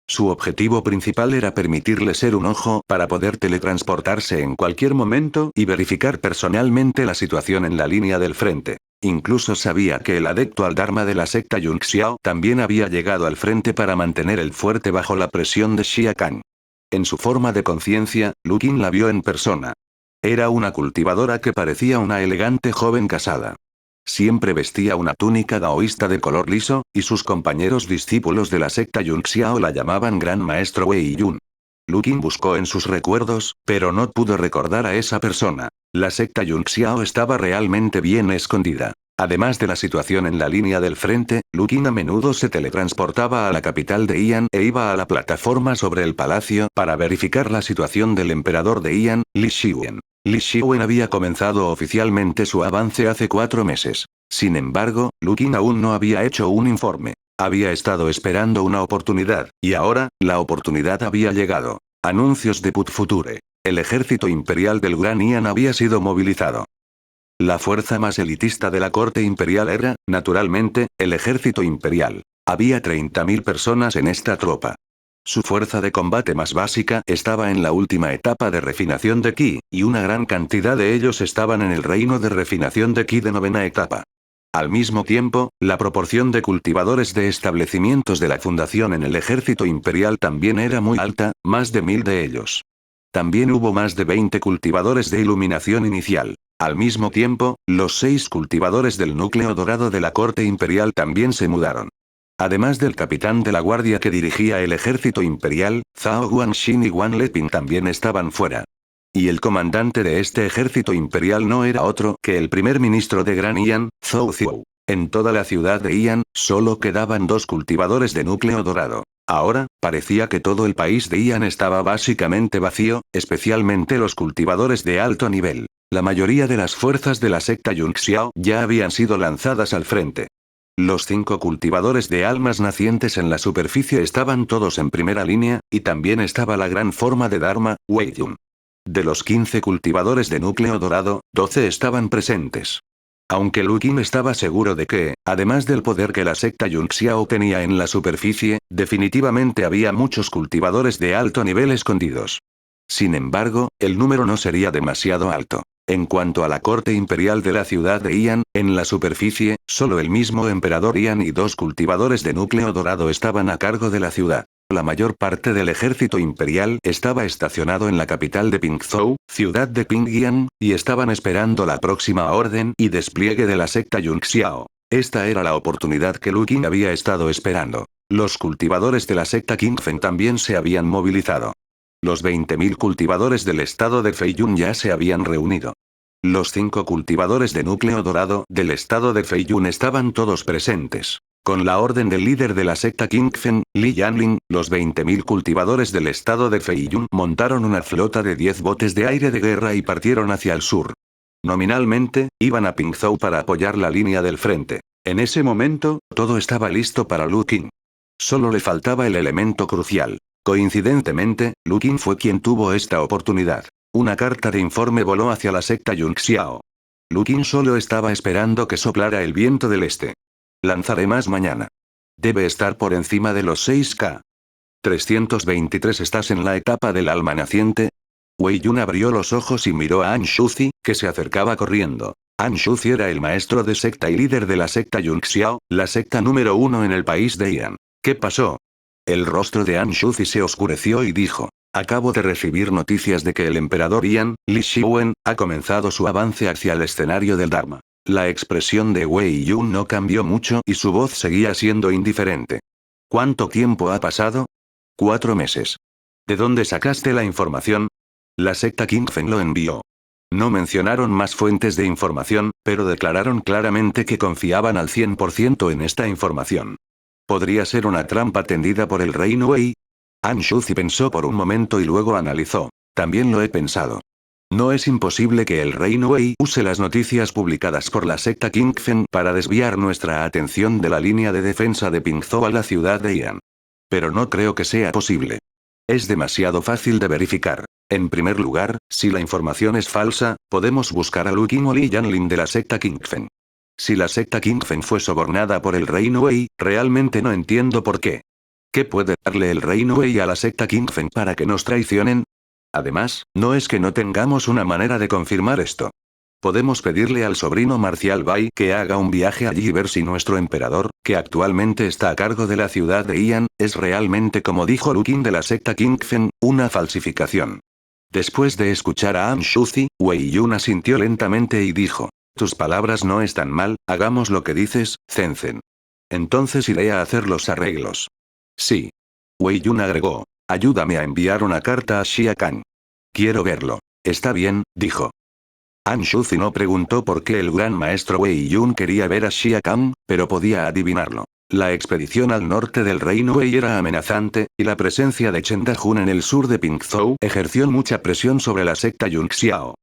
[SPEAKER 1] Su objetivo principal era permitirle ser un ojo para poder teletransportarse en cualquier momento y verificar personalmente la situación en la línea del frente. Incluso sabía que el adepto al Dharma de la secta Yunxiao también había llegado al frente para mantener el fuerte bajo la presión de Xia Kang. En su forma de conciencia, Lu Qin la vio en persona. Era una cultivadora que parecía una elegante joven casada. Siempre vestía una túnica daoísta de color liso, y sus compañeros discípulos de la secta Yunxiao la llamaban Gran Maestro Wei Yun. Lukin buscó en sus recuerdos, pero no pudo recordar a esa persona. La secta Yunxiao estaba realmente bien escondida. Además de la situación en la línea del frente, Lukin a menudo se teletransportaba a la capital de Ian e iba a la plataforma sobre el palacio para verificar la situación del emperador de Ian, Li Xiwen. Li Xiwen había comenzado oficialmente su avance hace 4 meses. Sin embargo, Lukin aún no había hecho un informe. Había estado esperando una oportunidad, y ahora, la oportunidad había llegado. Anuncios de Put Future. El ejército imperial del Gran Ian había sido movilizado. La fuerza más elitista de la corte imperial era, naturalmente, el ejército imperial. Había 30.000 personas en esta tropa. Su fuerza de combate más básica estaba en la última etapa de refinación de Ki, y una gran cantidad de ellos estaban en el reino de refinación de Ki de 9ª etapa. Al mismo tiempo, la proporción de cultivadores de establecimientos de la fundación en el ejército imperial también era muy alta, más de 1000 de ellos. También hubo más de 20 cultivadores de iluminación inicial. Al mismo tiempo, los 6 cultivadores del núcleo dorado de la corte imperial también se mudaron. Además del capitán de la guardia que dirigía el ejército imperial, Zhao Guanxin y Wang Leping también estaban fuera. Y el comandante de este ejército imperial no era otro que el primer ministro de Gran Ian, Zhou Ziu. En toda la ciudad de Ian, solo quedaban 2 cultivadores de núcleo dorado. Ahora, parecía que todo el país de Ian estaba básicamente vacío, especialmente los cultivadores de alto nivel. La mayoría de las fuerzas de la secta Yunxiao ya habían sido lanzadas al frente. Los 5 cultivadores de almas nacientes en la superficie estaban todos en primera línea, y también estaba la gran forma de Dharma, Wei Yun. De los 15 cultivadores de núcleo dorado, 12 estaban presentes. Aunque Lukin estaba seguro de que, además del poder que la secta Yunxiao tenía en la superficie, definitivamente había muchos cultivadores de alto nivel escondidos. Sin embargo, el número no sería demasiado alto. En cuanto a la corte imperial de la ciudad de Ian, en la superficie, solo el mismo emperador Ian y 2 cultivadores de núcleo dorado estaban a cargo de la ciudad. La mayor parte del ejército imperial estaba estacionado en la capital de Pingzhou, ciudad de Pingyan, y estaban esperando la próxima orden y despliegue de la secta Yunxiao. Esta era la oportunidad que Lukin había estado esperando. Los cultivadores de la secta Qingfen también se habían movilizado. Los 20.000 cultivadores del estado de Feiyun ya se habían reunido. Los 5 cultivadores de núcleo dorado del estado de Feiyun estaban todos presentes. Con la orden del líder de la secta Qingfen, Li Yanling, los 20.000 cultivadores del estado de Feiyun montaron una flota de 10 botes de aire de guerra y partieron hacia el sur. Nominalmente, iban a Pingzhou para apoyar la línea del frente. En ese momento, todo estaba listo para Lu Qin. Solo le faltaba el elemento crucial. Coincidentemente, Lu Qin fue quien tuvo esta oportunidad. Una carta de informe voló hacia la secta Yunxiao. Lu Qin solo estaba esperando que soplara el viento del este. Lanzaré más mañana. Debe estar por encima de los 6K. 323. ¿Estás en la etapa del alma naciente? Wei Yun abrió los ojos y miró a Anshuzi, que se acercaba corriendo. Anshuzi era el maestro de secta y líder de la secta Yunxiao, la secta número 1 en el país de Ian. ¿Qué pasó? El rostro de Anshuzi se oscureció y dijo: acabo de recibir noticias de que el emperador Ian, Li Xiwen, ha comenzado su avance hacia el escenario del Dharma. La expresión de Wei Yun no cambió mucho y su voz seguía siendo indiferente. ¿Cuánto tiempo ha pasado? 4 meses. ¿De dónde sacaste la información? La secta Qingfen lo envió. No mencionaron más fuentes de información, pero declararon claramente que confiaban al 100% en esta información. ¿Podría ser una trampa tendida por el rey Wei? Anshuzi pensó por un momento y luego analizó. También lo he pensado. No es imposible que el rey Wei use las noticias publicadas por la secta Qingfen para desviar nuestra atención de la línea de defensa de Pingzhou a la ciudad de Ian. Pero no creo que sea posible. Es demasiado fácil de verificar. En primer lugar, si la información es falsa, podemos buscar a Lu Qin o Li Yanling de la secta Qingfen. Si la secta Qingfen fue sobornada por el rey Wei, realmente no entiendo por qué. ¿Qué puede darle el rey Wei a la secta Qingfen para que nos traicionen? Además, no es que no tengamos una manera de confirmar esto. Podemos pedirle al sobrino Marcial Bai que haga un viaje allí y ver si nuestro emperador, que actualmente está a cargo de la ciudad de Ian, es realmente como dijo Lu Qin de la secta Qingfen, una falsificación. Después de escuchar a Anshuzi, Wei Yun asintió lentamente y dijo: Tus palabras no están mal, hagamos lo que dices, Zenzen. Entonces iré a hacer los arreglos. Sí. Wei Yun agregó. Ayúdame a enviar una carta a Xia Kang. Quiero verlo. Está bien, dijo. An Shuzi no preguntó por qué el gran maestro Wei Yun quería ver a Xia Kang, pero podía adivinarlo. La expedición al norte del reino Wei era amenazante, y la presencia de Chen Dajun en el sur de Pingzhou ejerció mucha presión sobre la secta Yunxiao.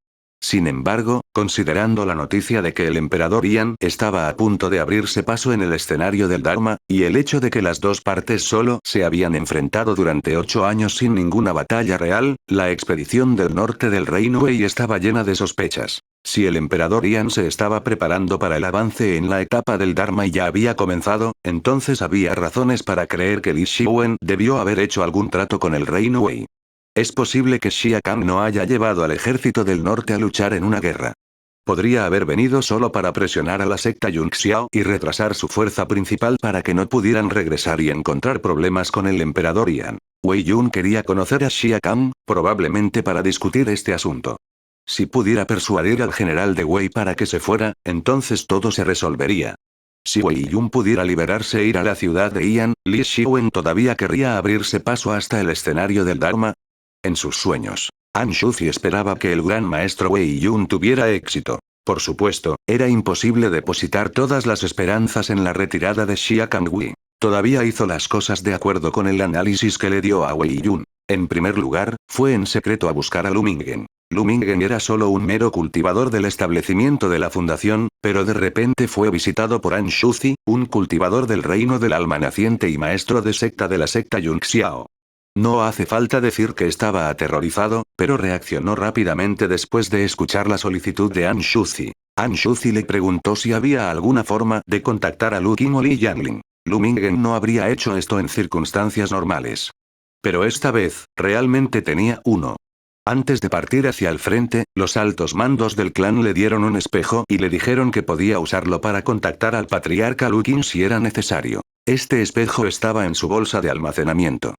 [SPEAKER 1] Sin embargo, considerando la noticia de que el emperador Yan estaba a punto de abrirse paso en el escenario del Dharma, y el hecho de que las dos partes solo se habían enfrentado durante 8 años sin ninguna batalla real, la expedición del norte del reino Wei estaba llena de sospechas. Si el emperador Yan se estaba preparando para el avance en la etapa del Dharma y ya había comenzado, entonces había razones para creer que Li Xiwen debió haber hecho algún trato con el reino Wei. Es posible que Xia Kang no haya llevado al ejército del norte a luchar en una guerra. Podría haber venido solo para presionar a la secta Yunxiao y retrasar su fuerza principal para que no pudieran regresar y encontrar problemas con el emperador Yan. Wei Yun quería conocer a Xia Kang, probablemente para discutir este asunto. Si pudiera persuadir al general de Wei para que se fuera, entonces todo se resolvería. Si Wei Yun pudiera liberarse e ir a la ciudad de Yan, Li Xiwen todavía querría abrirse paso hasta el escenario del Dharma. En sus sueños, An Shuzi esperaba que el gran maestro Wei Yun tuviera éxito. Por supuesto, era imposible depositar todas las esperanzas en la retirada de Xia Kangui. Todavía hizo las cosas de acuerdo con el análisis que le dio a Wei Yun. En primer lugar, fue en secreto a buscar a Lu Mingen. Lu Mingen era solo un mero cultivador del establecimiento de la fundación, pero de repente fue visitado por An Shuzi, un cultivador del reino del alma naciente y maestro de secta de la secta Yunxiao. No hace falta decir que estaba aterrorizado, pero reaccionó rápidamente después de escuchar la solicitud de An Shuzi. An Shuzi le preguntó si había alguna forma de contactar a Lu Qing o Li Yanling. Lu Mingen no habría hecho esto en circunstancias normales. Pero esta vez, realmente tenía uno. Antes de partir hacia el frente, los altos mandos del clan le dieron un espejo y le dijeron que podía usarlo para contactar al patriarca Lu Qing si era necesario. Este espejo estaba en su bolsa de almacenamiento.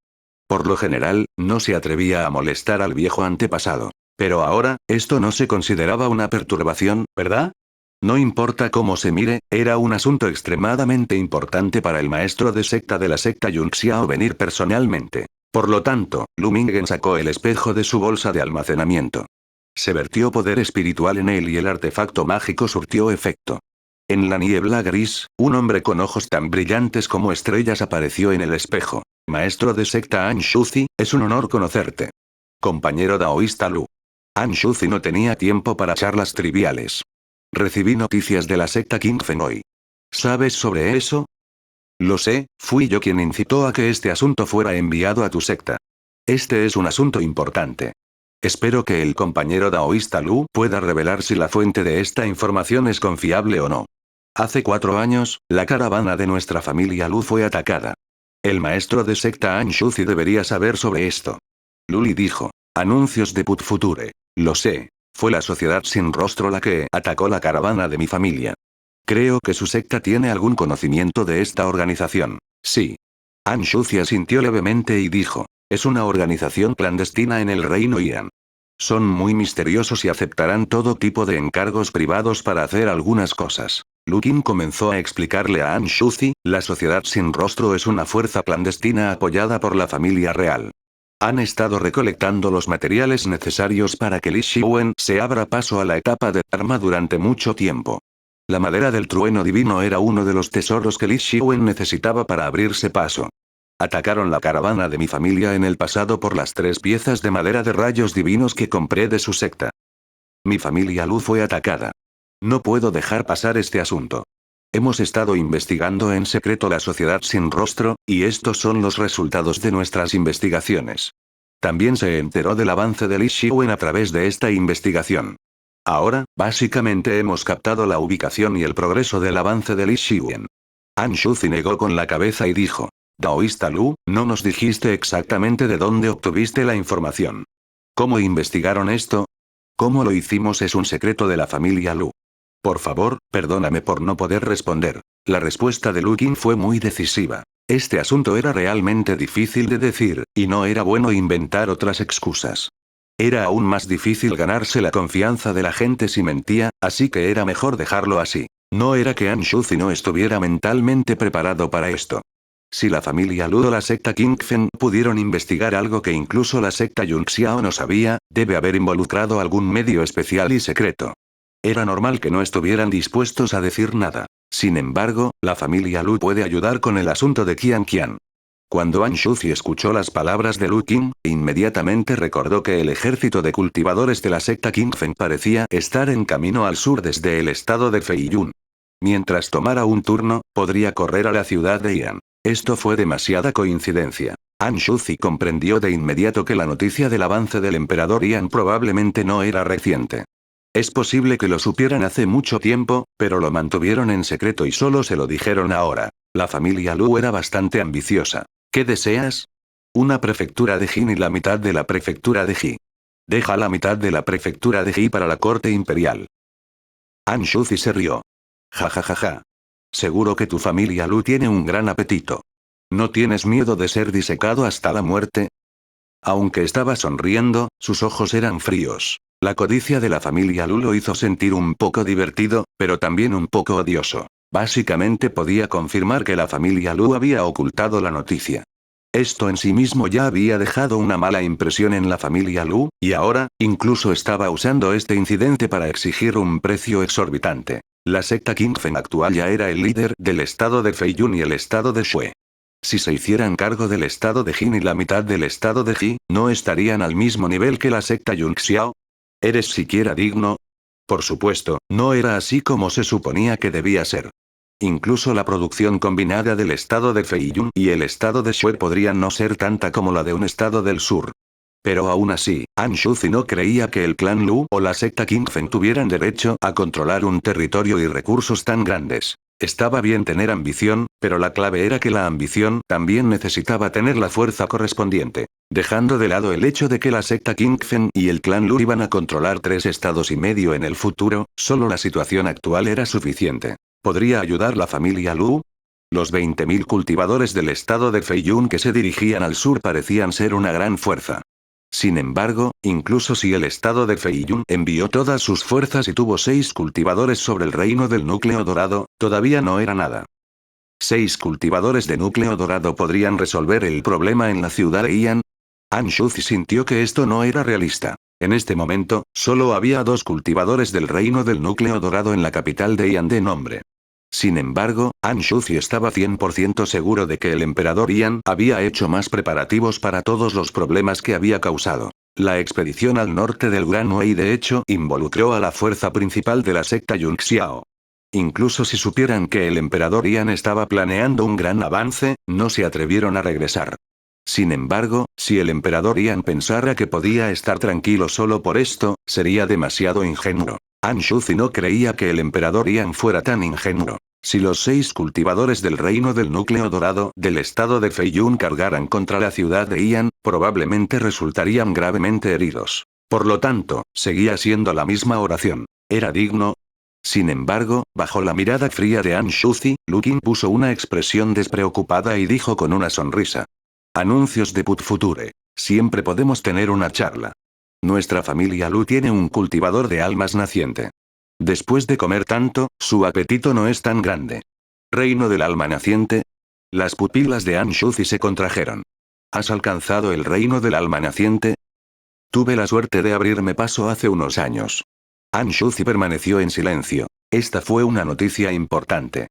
[SPEAKER 1] Por lo general, no se atrevía a molestar al viejo antepasado. Pero ahora, esto no se consideraba una perturbación, ¿verdad? No importa cómo se mire, era un asunto extremadamente importante para el maestro de secta de la secta Yunxiao venir personalmente. Por lo tanto, Lu Mingen sacó el espejo de su bolsa de almacenamiento. Se vertió poder espiritual en él y el artefacto mágico surtió efecto. En la niebla gris, un hombre con ojos tan brillantes como estrellas apareció en el espejo. Maestro de secta An Shuzi, es un honor conocerte. Compañero daoísta Lu. An Shuzi no tenía tiempo para charlas triviales. Recibí noticias de la secta King Fenoi. ¿Sabes sobre eso? Lo sé, fui yo quien incitó a que este asunto fuera enviado a tu secta. Este es un asunto importante. Espero que el compañero daoísta Lu pueda revelar si la fuente de esta información es confiable o no. Hace 4 años, la caravana de nuestra familia Lu fue atacada. El maestro de secta An Shuzi debería saber sobre esto. Luli dijo. Anuncios de Put Future. Lo sé. Fue la sociedad sin rostro la que atacó la caravana de mi familia. Creo que su secta tiene algún conocimiento de esta organización. Sí. An Shuzi asintió levemente y dijo. Es una organización clandestina en el reino Yan. Son muy misteriosos y aceptarán todo tipo de encargos privados para hacer algunas cosas. Lu Qing comenzó a explicarle a An Shuzi, la sociedad sin rostro es una fuerza clandestina apoyada por la familia real. Han estado recolectando los materiales necesarios para que Li Xiwen se abra paso a la etapa de Dharma durante mucho tiempo. La madera del trueno divino era uno de los tesoros que Li Xiwen necesitaba para abrirse paso. Atacaron la caravana de mi familia en el pasado por las 3 piezas de madera de rayos divinos que compré de su secta. Mi familia Lu fue atacada. No puedo dejar pasar este asunto. Hemos estado investigando en secreto la sociedad sin rostro, y estos son los resultados de nuestras investigaciones. También se enteró del avance de Li Xiwen a través de esta investigación. Ahora, básicamente hemos captado la ubicación y el progreso del avance de Li Xiwen. An Shuzi negó con la cabeza y dijo. Daoísta Lu, no nos dijiste exactamente de dónde obtuviste la información. ¿Cómo investigaron esto? Cómo lo hicimos es un secreto de la familia Lu. Por favor, perdóname por no poder responder. La respuesta de Lu Qing fue muy decisiva. Este asunto era realmente difícil de decir, y no era bueno inventar otras excusas. Era aún más difícil ganarse la confianza de la gente si mentía, así que era mejor dejarlo así. No era que Anshuzi no estuviera mentalmente preparado para esto. Si la familia Lu o la secta Kingfen pudieron investigar algo que incluso la secta Yunxiao no sabía, debe haber involucrado algún medio especial y secreto. Era normal que no estuvieran dispuestos a decir nada. Sin embargo, la familia Lu puede ayudar con el asunto de Qian Qian. Cuando Anshuzi escuchó las palabras de Lu Qing, inmediatamente recordó que el ejército de cultivadores de la secta Kingfen parecía estar en camino al sur desde el estado de Feiyun. Mientras tomara un turno, podría correr a la ciudad de Ian. Esto fue demasiada coincidencia. Anshuzi comprendió de inmediato que la noticia del avance del emperador Ian probablemente no era reciente. Es posible que lo supieran hace mucho tiempo, pero lo mantuvieron en secreto y solo se lo dijeron ahora. La familia Lu era bastante ambiciosa. ¿Qué deseas? Una prefectura de Jin y la mitad de la prefectura de Ji. Deja la mitad de la prefectura de Ji para la corte imperial. Anshuzi se rió. Ja ja ja ja. Seguro que tu familia Lu tiene un gran apetito. ¿No tienes miedo de ser disecado hasta la muerte? Aunque estaba sonriendo, sus ojos eran fríos. La codicia de la familia Lu lo hizo sentir un poco divertido, pero también un poco odioso. Básicamente podía confirmar que la familia Lu había ocultado la noticia. Esto en sí mismo ya había dejado una mala impresión en la familia Lu, y ahora, incluso estaba usando este incidente para exigir un precio exorbitante. La secta Kingfen actual ya era el líder del estado de Feiyun y el estado de Shui. Si se hicieran cargo del estado de Jin y la mitad del estado de Ji, ¿no estarían al mismo nivel que la secta Yunxiao? ¿Eres siquiera digno? Por supuesto, no era así como se suponía que debía ser. Incluso la producción combinada del estado de Feiyun y el estado de Shui podría no ser tanta como la de un estado del sur. Pero aún así, Anshuzi no creía que el clan Lu o la secta Kingfen tuvieran derecho a controlar un territorio y recursos tan grandes. Estaba bien tener ambición, pero la clave era que la ambición también necesitaba tener la fuerza correspondiente. Dejando de lado el hecho de que la secta Kingfen y el clan Lu iban a controlar 3 estados y medio en el futuro, solo la situación actual era suficiente. ¿Podría ayudar la familia Lu? Los 20.000 cultivadores del estado de Feiyun que se dirigían al sur parecían ser una gran fuerza. Sin embargo, incluso si el estado de Feiyun envió todas sus fuerzas y tuvo 6 cultivadores sobre el reino del núcleo dorado, todavía no era nada. 6 cultivadores de núcleo dorado podrían resolver el problema en la ciudad de Ian. Anshuzi sintió que esto no era realista. En este momento, solo había 2 cultivadores del reino del núcleo dorado en la capital de Ian de nombre. Sin embargo, Anshuzi estaba 100% seguro de que el emperador Ian había hecho más preparativos para todos los problemas que había causado. La expedición al norte del Gran Wei de hecho involucró a la fuerza principal de la secta Yunxiao. Incluso si supieran que el emperador Ian estaba planeando un gran avance, no se atrevieron a regresar. Sin embargo, si el emperador Ian pensara que podía estar tranquilo solo por esto, sería demasiado ingenuo. Anshuzi no creía que el emperador Ian fuera tan ingenuo. Si los 6 cultivadores del reino del núcleo dorado del estado de Feiyun cargaran contra la ciudad de Ian, probablemente resultarían gravemente heridos. Por lo tanto, seguía siendo la misma oración. ¿Era digno? Sin embargo, bajo la mirada fría de Anshuzi, Lu Qing puso una expresión despreocupada y dijo con una sonrisa. Anuncios de Put Future. Siempre podemos tener una charla. Nuestra familia Lu tiene un cultivador de almas naciente. Después de comer tanto, su apetito no es tan grande. ¿Reino del alma naciente? Las pupilas de Anshuzi se contrajeron. ¿Has alcanzado el reino del alma naciente? Tuve la suerte de abrirme paso hace unos años. Anshuzi permaneció en silencio. Esta fue una noticia importante.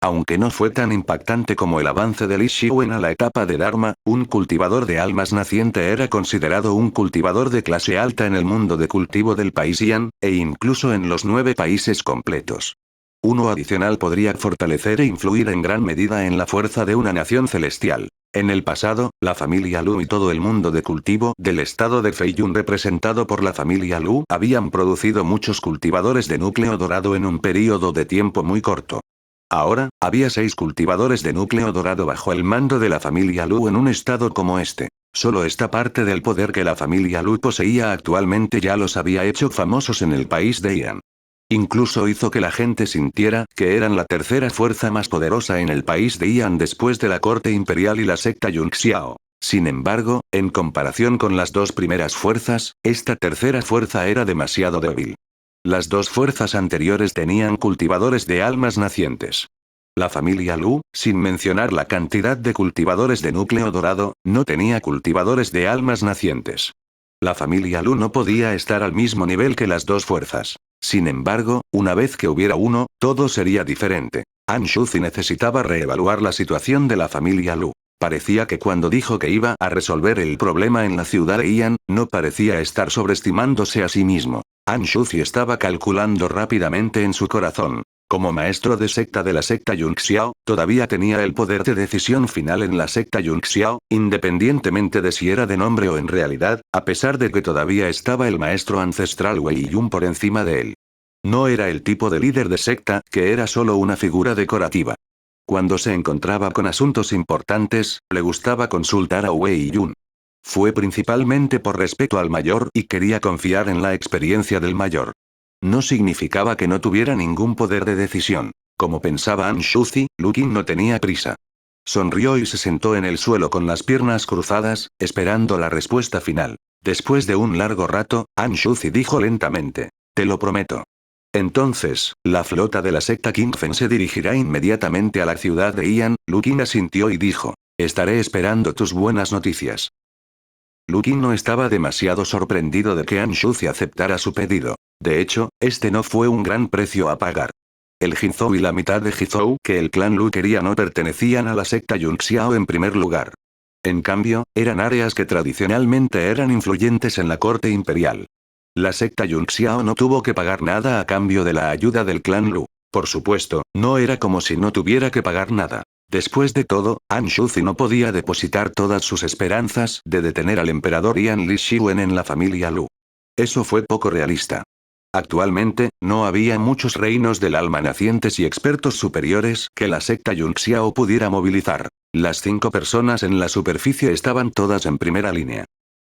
[SPEAKER 1] Aunque no fue tan impactante como el avance de Li Xiwen a la etapa de Dharma, un cultivador de almas naciente era considerado un cultivador de clase alta en el mundo de cultivo del país Yan, e incluso en los 9 países completos. Uno adicional podría fortalecer e influir en gran medida en la fuerza de una nación celestial. En el pasado, la familia Lu y todo el mundo de cultivo del estado de Feiyun representado por la familia Lu habían producido muchos cultivadores de núcleo dorado en un período de tiempo muy corto. Ahora, había 6 cultivadores de núcleo dorado bajo el mando de la familia Lu en un estado como este. Solo esta parte del poder que la familia Lu poseía actualmente ya los había hecho famosos en el país de Ian. Incluso hizo que la gente sintiera que eran la tercera fuerza más poderosa en el país de Ian después de la corte imperial y la secta Yunxiao. Sin embargo, en comparación con las dos primeras fuerzas, esta tercera fuerza era demasiado débil. Las dos fuerzas anteriores tenían cultivadores de almas nacientes. La familia Lu, sin mencionar la cantidad de cultivadores de núcleo dorado, no tenía cultivadores de almas nacientes. La familia Lu no podía estar al mismo nivel que las dos fuerzas. Sin embargo, una vez que hubiera uno, todo sería diferente. Anshuzi necesitaba reevaluar la situación de la familia Lu. Parecía que cuando dijo que iba a resolver el problema en la ciudad de Ian, no parecía estar sobreestimándose a sí mismo. Anshuzi estaba calculando rápidamente en su corazón. Como maestro de secta de la secta Yunxiao, todavía tenía el poder de decisión final en la secta Yunxiao, independientemente de si era de nombre o en realidad, a pesar de que todavía estaba el maestro ancestral Wei Yun por encima de él. No era el tipo de líder de secta, que era solo una figura decorativa. Cuando se encontraba con asuntos importantes, le gustaba consultar a Wei Yun. Fue principalmente por respeto al mayor y quería confiar en la experiencia del mayor. No significaba que no tuviera ningún poder de decisión. Como pensaba Anshuzi, Lu Qin no tenía prisa. Sonrió y se sentó en el suelo con las piernas cruzadas, esperando la respuesta final. Después de un largo rato, Anshuzi dijo lentamente: «Te lo prometo». Entonces, la flota de la secta Qingfen se dirigirá inmediatamente a la ciudad de Ian. Lu Qin asintió y dijo: «Estaré esperando tus buenas noticias». Lu Qin no estaba demasiado sorprendido de que Anshuzi aceptara su pedido. De hecho, este no fue un gran precio a pagar. El Jinzhou y la mitad de Jinzhou que el clan Lu quería no pertenecían a la secta Yunxiao en primer lugar. En cambio, eran áreas que tradicionalmente eran influyentes en la corte imperial. La secta Yunxiao no tuvo que pagar nada a cambio de la ayuda del clan Lu. Por supuesto, no era como si no tuviera que pagar nada. Después de todo, Anshuzi no podía depositar todas sus esperanzas de detener al emperador Yan Li Shiwen en la familia Lu. Eso fue poco realista. Actualmente, no había muchos reinos del alma nacientes y expertos superiores que la secta Yunxiao pudiera movilizar. Las 5 personas en la superficie estaban todas en primera línea.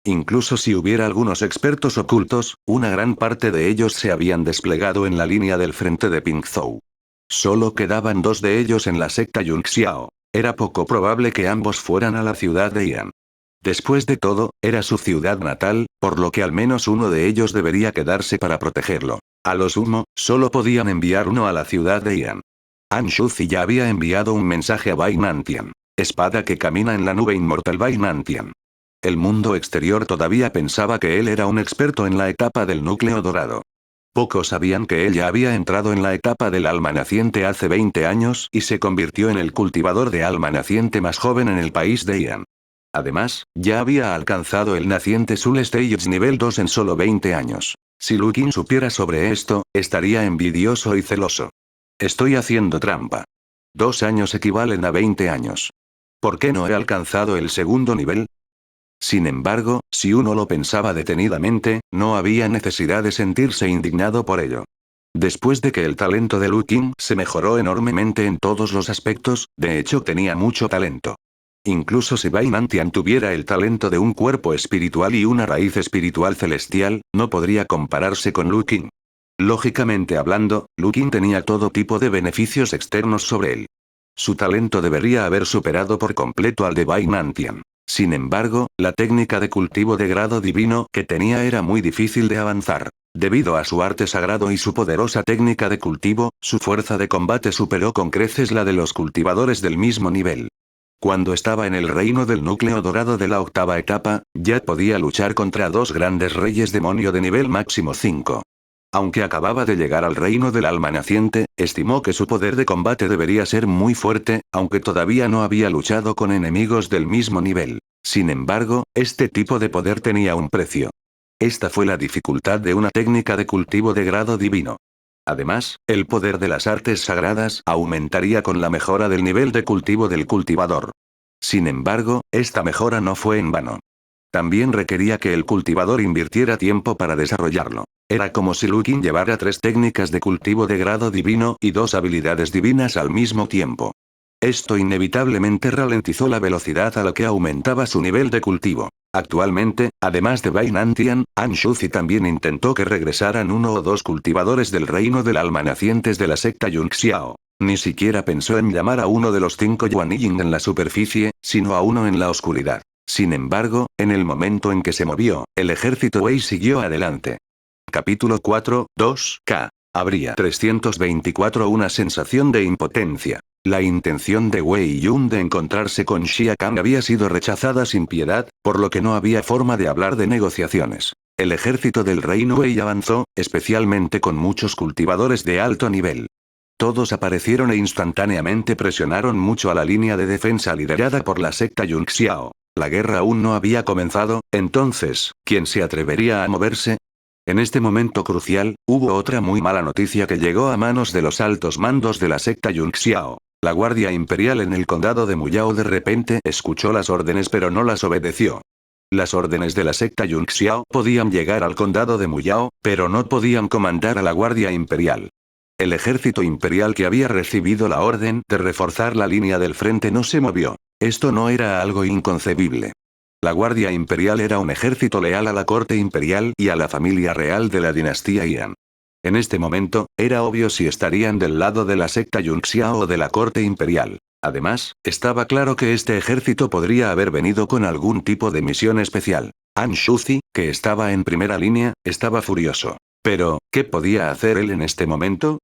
[SPEAKER 1] Incluso si hubiera algunos expertos ocultos, una gran parte de ellos se habían desplegado en la línea del frente de Pingzhou. Solo quedaban 2 de ellos en la secta Yunxiao. Era poco probable que ambos fueran a la ciudad de Ian. Después de todo, era su ciudad natal, por lo que al menos uno de ellos debería quedarse para protegerlo. A lo sumo, solo podían enviar uno a la ciudad de Ian. Anshuzi ya había enviado un mensaje a Bai Nantian. Espada que camina en la nube inmortal Bai Nantian. El mundo exterior todavía pensaba que él era un experto en la etapa del núcleo dorado. Pocos sabían que él ya había entrado en la etapa del alma naciente hace 20 años y se convirtió en el cultivador de alma naciente más joven en el país de Ian. Además, ya había alcanzado el naciente Soul Stage nivel 2 en solo 20 años. Si Lu Qin supiera sobre esto, estaría envidioso y celoso. Estoy haciendo trampa. 2 años equivalen a 20 años. ¿Por qué no he alcanzado el segundo nivel? Sin embargo, si uno lo pensaba detenidamente, no había necesidad de sentirse indignado por ello. Después de que el talento de Lu Qin se mejoró enormemente en todos los aspectos, de hecho tenía mucho talento. Incluso si Bai Nantian tuviera el talento de un cuerpo espiritual y una raíz espiritual celestial, no podría compararse con Lu Qin. Lógicamente hablando, Lu Qin tenía todo tipo de beneficios externos sobre él. Su talento debería haber superado por completo al de Bai Nantian. Sin embargo, la técnica de cultivo de grado divino que tenía era muy difícil de avanzar. Debido a su arte sagrado y su poderosa técnica de cultivo, su fuerza de combate superó con creces la de los cultivadores del mismo nivel. Cuando estaba en el reino del núcleo dorado de la 8ª etapa, ya podía luchar contra 2 grandes reyes demonio de nivel máximo 5. Aunque acababa de llegar al reino del alma naciente, estimó que su poder de combate debería ser muy fuerte, aunque todavía no había luchado con enemigos del mismo nivel. Sin embargo, este tipo de poder tenía un precio. Esta fue la dificultad de una técnica de cultivo de grado divino. Además, el poder de las artes sagradas aumentaría con la mejora del nivel de cultivo del cultivador. Sin embargo, esta mejora no fue en vano. También requería que el cultivador invirtiera tiempo para desarrollarlo. Era como si Lu Qin llevara 3 técnicas de cultivo de grado divino y 2 habilidades divinas al mismo tiempo. Esto inevitablemente ralentizó la velocidad a la que aumentaba su nivel de cultivo. Actualmente, además de Bai Nantian, Anshuzi también intentó que regresaran 1 o 2 cultivadores del reino del alma nacientes de la secta Yunxiao. Ni siquiera pensó en llamar a uno de los 5 Yuan Yin en la superficie, sino a uno en la oscuridad. Sin embargo, en el momento en que se movió, el ejército Wei siguió adelante. Capítulo 4, 2K. Habría 324 una sensación de impotencia. La intención de Wei Yun de encontrarse con Xia Kang había sido rechazada sin piedad, por lo que no había forma de hablar de negociaciones. El ejército del reino Wei avanzó, especialmente con muchos cultivadores de alto nivel. Todos aparecieron e instantáneamente presionaron mucho a la línea de defensa liderada por la secta Yunxiao. La guerra aún no había comenzado, entonces, ¿quién se atrevería a moverse? En este momento crucial, hubo otra muy mala noticia que llegó a manos de los altos mandos de la secta Yunxiao. La Guardia Imperial en el condado de Muyao de repente escuchó las órdenes pero no las obedeció. Las órdenes de la secta Yunxiao podían llegar al condado de Muyao, pero no podían comandar a la Guardia Imperial. El ejército imperial que había recibido la orden de reforzar la línea del frente no se movió. Esto no era algo inconcebible. La Guardia Imperial era un ejército leal a la corte imperial y a la familia real de la dinastía Yan. En este momento, era obvio si estarían del lado de la secta Yunxiao o de la corte imperial. Además, estaba claro que este ejército podría haber venido con algún tipo de misión especial. An Shuzi, que estaba en primera línea, estaba furioso. Pero, ¿qué podía hacer él en este momento?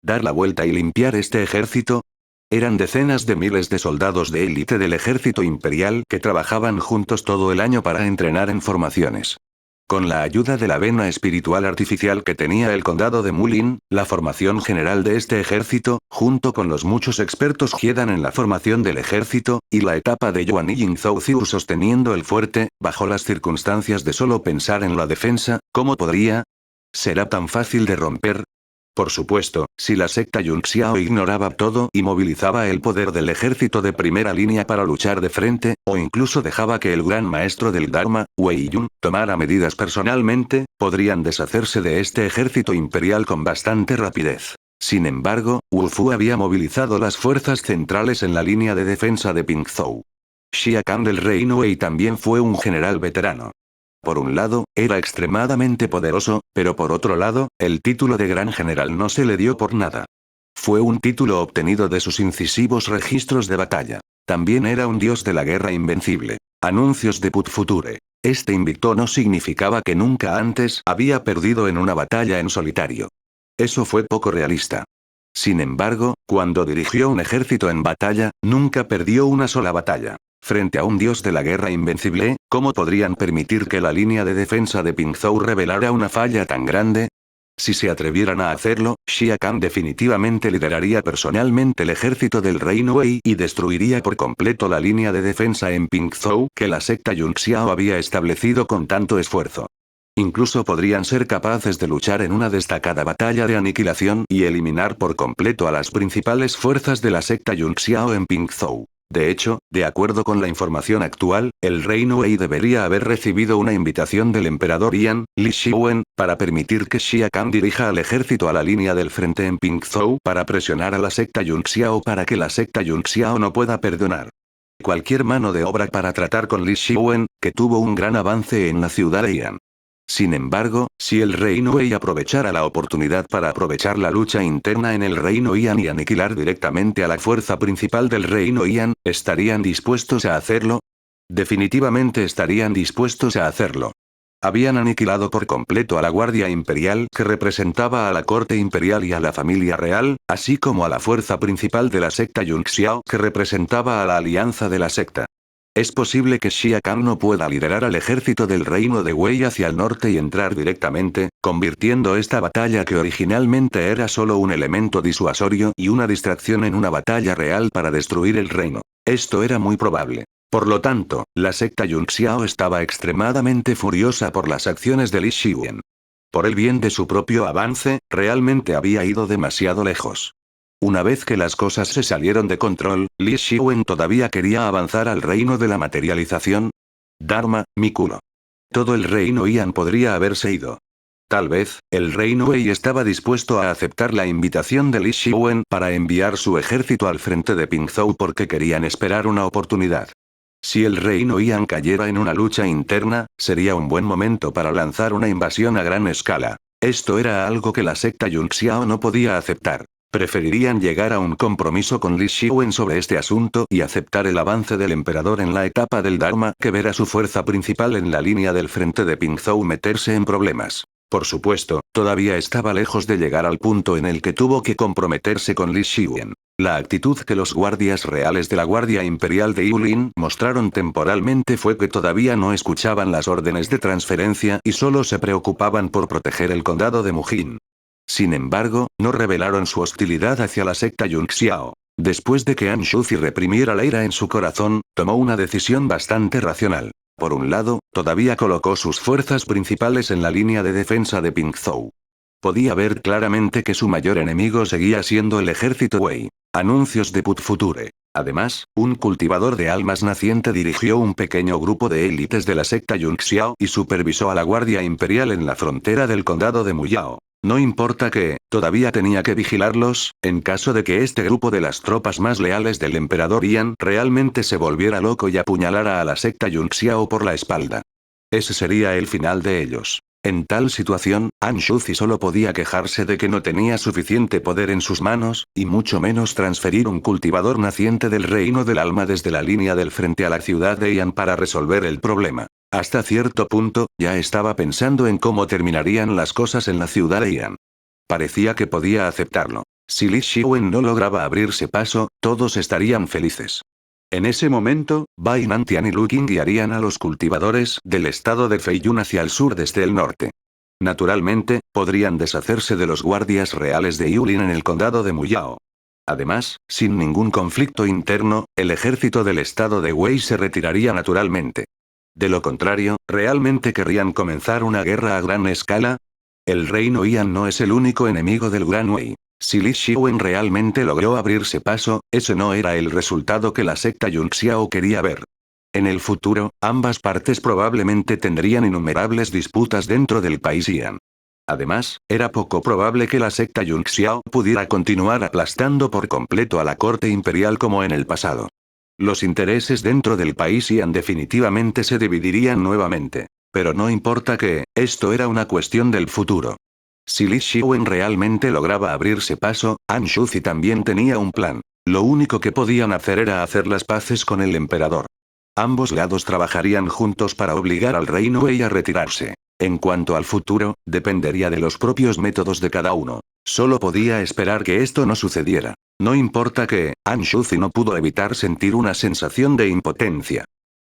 [SPEAKER 1] ¿Dar la vuelta y limpiar este ejército? Eran decenas de miles de soldados de élite del ejército imperial que trabajaban juntos todo el año para entrenar en formaciones. Con la ayuda de la vena espiritual artificial que tenía el condado de Mulin, la formación general de este ejército, junto con los muchos expertos Hiedan en la formación del ejército, y la etapa de Yuan y Yingzhou Ziu sosteniendo el fuerte, bajo las circunstancias de solo pensar en la defensa, ¿cómo podría? ¿Será tan fácil de romper? Por supuesto, si la secta Yunxiao ignoraba todo y movilizaba el poder del ejército de primera línea para luchar de frente, o incluso dejaba que el gran maestro del Dharma, Wei Yun, tomara medidas personalmente, podrían deshacerse de este ejército imperial con bastante rapidez. Sin embargo, Wu Fu había movilizado las fuerzas centrales en la línea de defensa de Pingzhou. Xia Kang del reino Wei también fue un general veterano. Por un lado, era extremadamente poderoso, pero por otro lado, el título de gran general no se le dio por nada. Fue un título obtenido de sus incisivos registros de batalla. También era un dios de la guerra invencible. Anuncios de Put Future. Este invicto no significaba que nunca antes había perdido en una batalla en solitario. Eso fue poco realista. Sin embargo, cuando dirigió un ejército en batalla, nunca perdió una sola batalla. Frente a un dios de la guerra invencible, ¿cómo podrían permitir que la línea de defensa de Pingzhou revelara una falla tan grande? Si se atrevieran a hacerlo, Xia Kang definitivamente lideraría personalmente el ejército del reino Wei y destruiría por completo la línea de defensa en Pingzhou que la secta Yunxiao había establecido con tanto esfuerzo. Incluso podrían ser capaces de luchar en una destacada batalla de aniquilación y eliminar por completo a las principales fuerzas de la secta Yunxiao en Pingzhou. De hecho, de acuerdo con la información actual, el reino Wei debería haber recibido una invitación del emperador Yan, Li Xiwen, para permitir que Xia Kang dirija al ejército a la línea del frente en Pingzhou para presionar a la secta Yunxiao para que la secta Yunxiao no pueda perdonar cualquier mano de obra para tratar con Li Xiwen, que tuvo un gran avance en la ciudad de Yan. Sin embargo, si el reino Wei aprovechara la oportunidad para aprovechar la lucha interna en el reino Yan y aniquilar directamente a la fuerza principal del reino Yan, ¿estarían dispuestos a hacerlo? Definitivamente estarían dispuestos a hacerlo. Habían aniquilado por completo a la Guardia Imperial que representaba a la corte imperial y a la familia real, así como a la fuerza principal de la secta Yunxiao que representaba a la alianza de la secta. Es posible que Xia Kang no pueda liderar al ejército del reino de Wei hacia el norte y entrar directamente, convirtiendo esta batalla que originalmente era solo un elemento disuasorio y una distracción en una batalla real para destruir el reino. Esto era muy probable. Por lo tanto, la secta Yunxiao estaba extremadamente furiosa por las acciones de Li Xiwen. Por el bien de su propio avance, realmente había ido demasiado lejos. Una vez que las cosas se salieron de control, Li Xiwen todavía quería avanzar al reino de la materialización. Dharma, mi culo. Todo el reino Yan podría haberse ido. Tal vez, el reino Wei estaba dispuesto a aceptar la invitación de Li Xiwen para enviar su ejército al frente de Pingzhou porque querían esperar una oportunidad. Si el reino Yan cayera en una lucha interna, sería un buen momento para lanzar una invasión a gran escala. Esto era algo que la secta Yunxiao no podía aceptar. Preferirían llegar a un compromiso con Li Xiwen sobre este asunto y aceptar el avance del emperador en la etapa del Dharma que ver a su fuerza principal en la línea del frente de Pingzhou meterse en problemas. Por supuesto, todavía estaba lejos de llegar al punto en el que tuvo que comprometerse con Li Xiwen. La actitud que los guardias reales de la Guardia Imperial de Yulin mostraron temporalmente fue que todavía no escuchaban las órdenes de transferencia y solo se preocupaban por proteger el condado de Mujin. Sin embargo, no revelaron su hostilidad hacia la secta Yunxiao. Después de que Anshuzi reprimiera la ira en su corazón, tomó una decisión bastante racional. Por un lado, todavía colocó sus fuerzas principales en la línea de defensa de Pingzhou. Podía ver claramente que su mayor enemigo seguía siendo el ejército Wei. Anuncios de Put Future. Además, un cultivador de almas naciente dirigió un pequeño grupo de élites de la secta Yunxiao y supervisó a la Guardia Imperial en la frontera del condado de Muyao. No importa que, todavía tenía que vigilarlos, en caso de que este grupo de las tropas más leales del emperador Yan realmente se volviera loco y apuñalara a la secta Yunxiao por la espalda. Ese sería el final de ellos. En tal situación, Anshuzi solo podía quejarse de que no tenía suficiente poder en sus manos, y mucho menos transferir un cultivador naciente del reino del alma desde la línea del frente a la ciudad de Yan para resolver el problema. Hasta cierto punto, ya estaba pensando en cómo terminarían las cosas en la ciudad de Yan. Parecía que podía aceptarlo. Si Li Xiwen no lograba abrirse paso, todos estarían felices. En ese momento, Bai Nantian y Lu Qing guiarían a los cultivadores del estado de Feiyun hacia el sur desde el norte. Naturalmente, podrían deshacerse de los guardias reales de Yulin en el condado de Muyao. Además, sin ningún conflicto interno, el ejército del estado de Wei se retiraría naturalmente. De lo contrario, ¿realmente querrían comenzar una guerra a gran escala? El reino Yan no es el único enemigo del Gran Wei. Si Li Xiwen realmente logró abrirse paso, ese no era el resultado que la secta Yunxiao quería ver. En el futuro, ambas partes probablemente tendrían innumerables disputas dentro del país Yan. Además, era poco probable que la secta Yunxiao pudiera continuar aplastando por completo a la corte imperial como en el pasado. Los intereses dentro del país Yan definitivamente se dividirían nuevamente. Pero no importa que, esto era una cuestión del futuro. Si Li Xiwen realmente lograba abrirse paso, Anshuzi también tenía un plan. Lo único que podían hacer era hacer las paces con el emperador. Ambos lados trabajarían juntos para obligar al reino Wei a retirarse. En cuanto al futuro, dependería de los propios métodos de cada uno. Solo podía esperar que esto no sucediera. No importa que, Anshuzi no pudo evitar sentir una sensación de impotencia.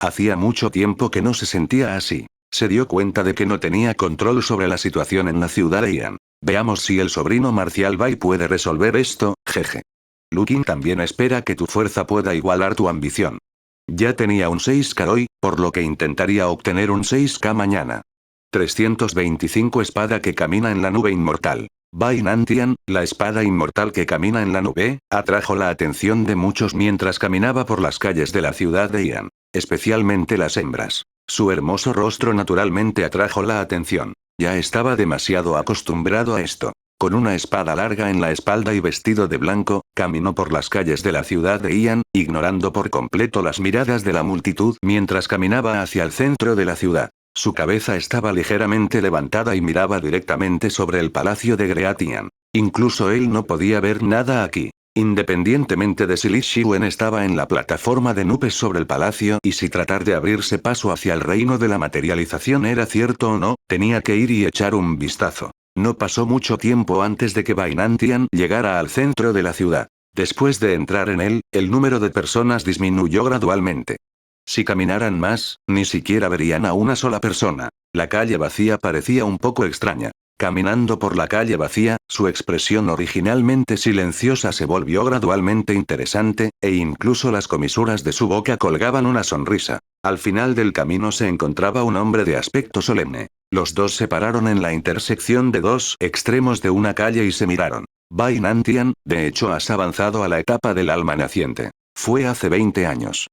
[SPEAKER 1] Hacía mucho tiempo que no se sentía así. Se dio cuenta de que no tenía control sobre la situación en la ciudad de Yan. Veamos si el sobrino Marcial Bai puede resolver esto, jeje. Lu Qing también espera que tu fuerza pueda igualar tu ambición. Ya tenía un 6K hoy, por lo que intentaría obtener un 6K mañana. 325 Espada que camina en la nube inmortal. Bai Nantian, la espada inmortal que camina en la nube, atrajo la atención de muchos mientras caminaba por las calles de la ciudad de Yan. Especialmente las hembras. Su hermoso rostro naturalmente atrajo la atención. Ya estaba demasiado acostumbrado a esto. Con una espada larga en la espalda y vestido de blanco, caminó por las calles de la ciudad de Yan, ignorando por completo las miradas de la multitud mientras caminaba hacia el centro de la ciudad. Su cabeza estaba ligeramente levantada y miraba directamente sobre el palacio de Greatian. Incluso él no podía ver nada aquí. Independientemente de si Li Xiwen estaba en la plataforma de nubes sobre el palacio y si tratar de abrirse paso hacia el reino de la materialización era cierto o no, tenía que ir y echar un vistazo. No pasó mucho tiempo antes de que Bai Nantian llegara al centro de la ciudad. Después de entrar en él, el número de personas disminuyó gradualmente. Si caminaran más, ni siquiera verían a una sola persona. La calle vacía parecía un poco extraña. Caminando por la calle vacía, su expresión originalmente silenciosa se volvió gradualmente interesante, e incluso las comisuras de su boca colgaban una sonrisa. Al final del camino se encontraba un hombre de aspecto solemne. Los dos se pararon en la intersección de dos extremos de una calle y se miraron. Bai Nantian, de hecho has avanzado a la etapa del alma naciente. Fue hace 20 años.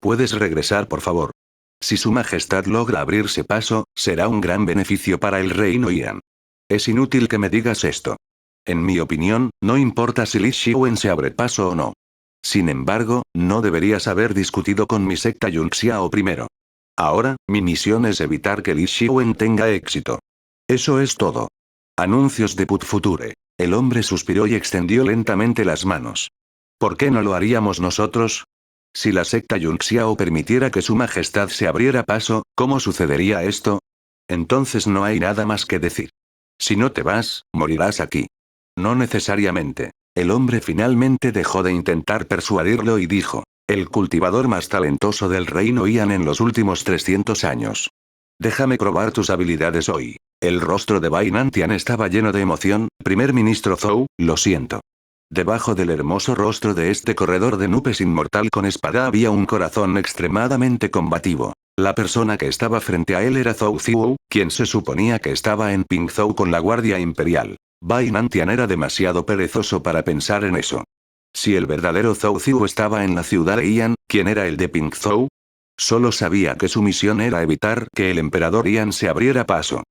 [SPEAKER 1] ¿Puedes regresar por favor? Si su majestad logra abrirse paso, será un gran beneficio para el reino Yan. Es inútil que me digas esto. En mi opinión, no importa si Li Xiwen se abre paso o no. Sin embargo, no deberías haber discutido con mi secta Yunxiao primero. Ahora, mi misión es evitar que Li Xiwen tenga éxito. Eso es todo. Anuncios de Put Future. El hombre suspiró y extendió lentamente las manos. ¿Por qué no lo haríamos nosotros? Si la secta Yunxiao permitiera que su majestad se abriera paso, ¿cómo sucedería esto? Entonces no hay nada más que decir. Si no te vas, morirás aquí. No necesariamente. El hombre finalmente dejó de intentar persuadirlo y dijo. El cultivador más talentoso del reino Ian en los últimos 300 años. Déjame probar tus habilidades hoy. El rostro de Bai Nantian estaba lleno de emoción. Primer ministro Zhou, lo siento. Debajo del hermoso rostro de este corredor de nubes inmortal con espada había un corazón extremadamente combativo. La persona que estaba frente a él era Zhou Ziwu, quien se suponía que estaba en Pingzhou con la Guardia Imperial. Bai Nantian era demasiado perezoso para pensar en eso. Si el verdadero Zhou Ziwu estaba en la ciudad de Ian, ¿quién era el de Pingzhou? Solo sabía que su misión era evitar que el emperador Ian se abriera paso.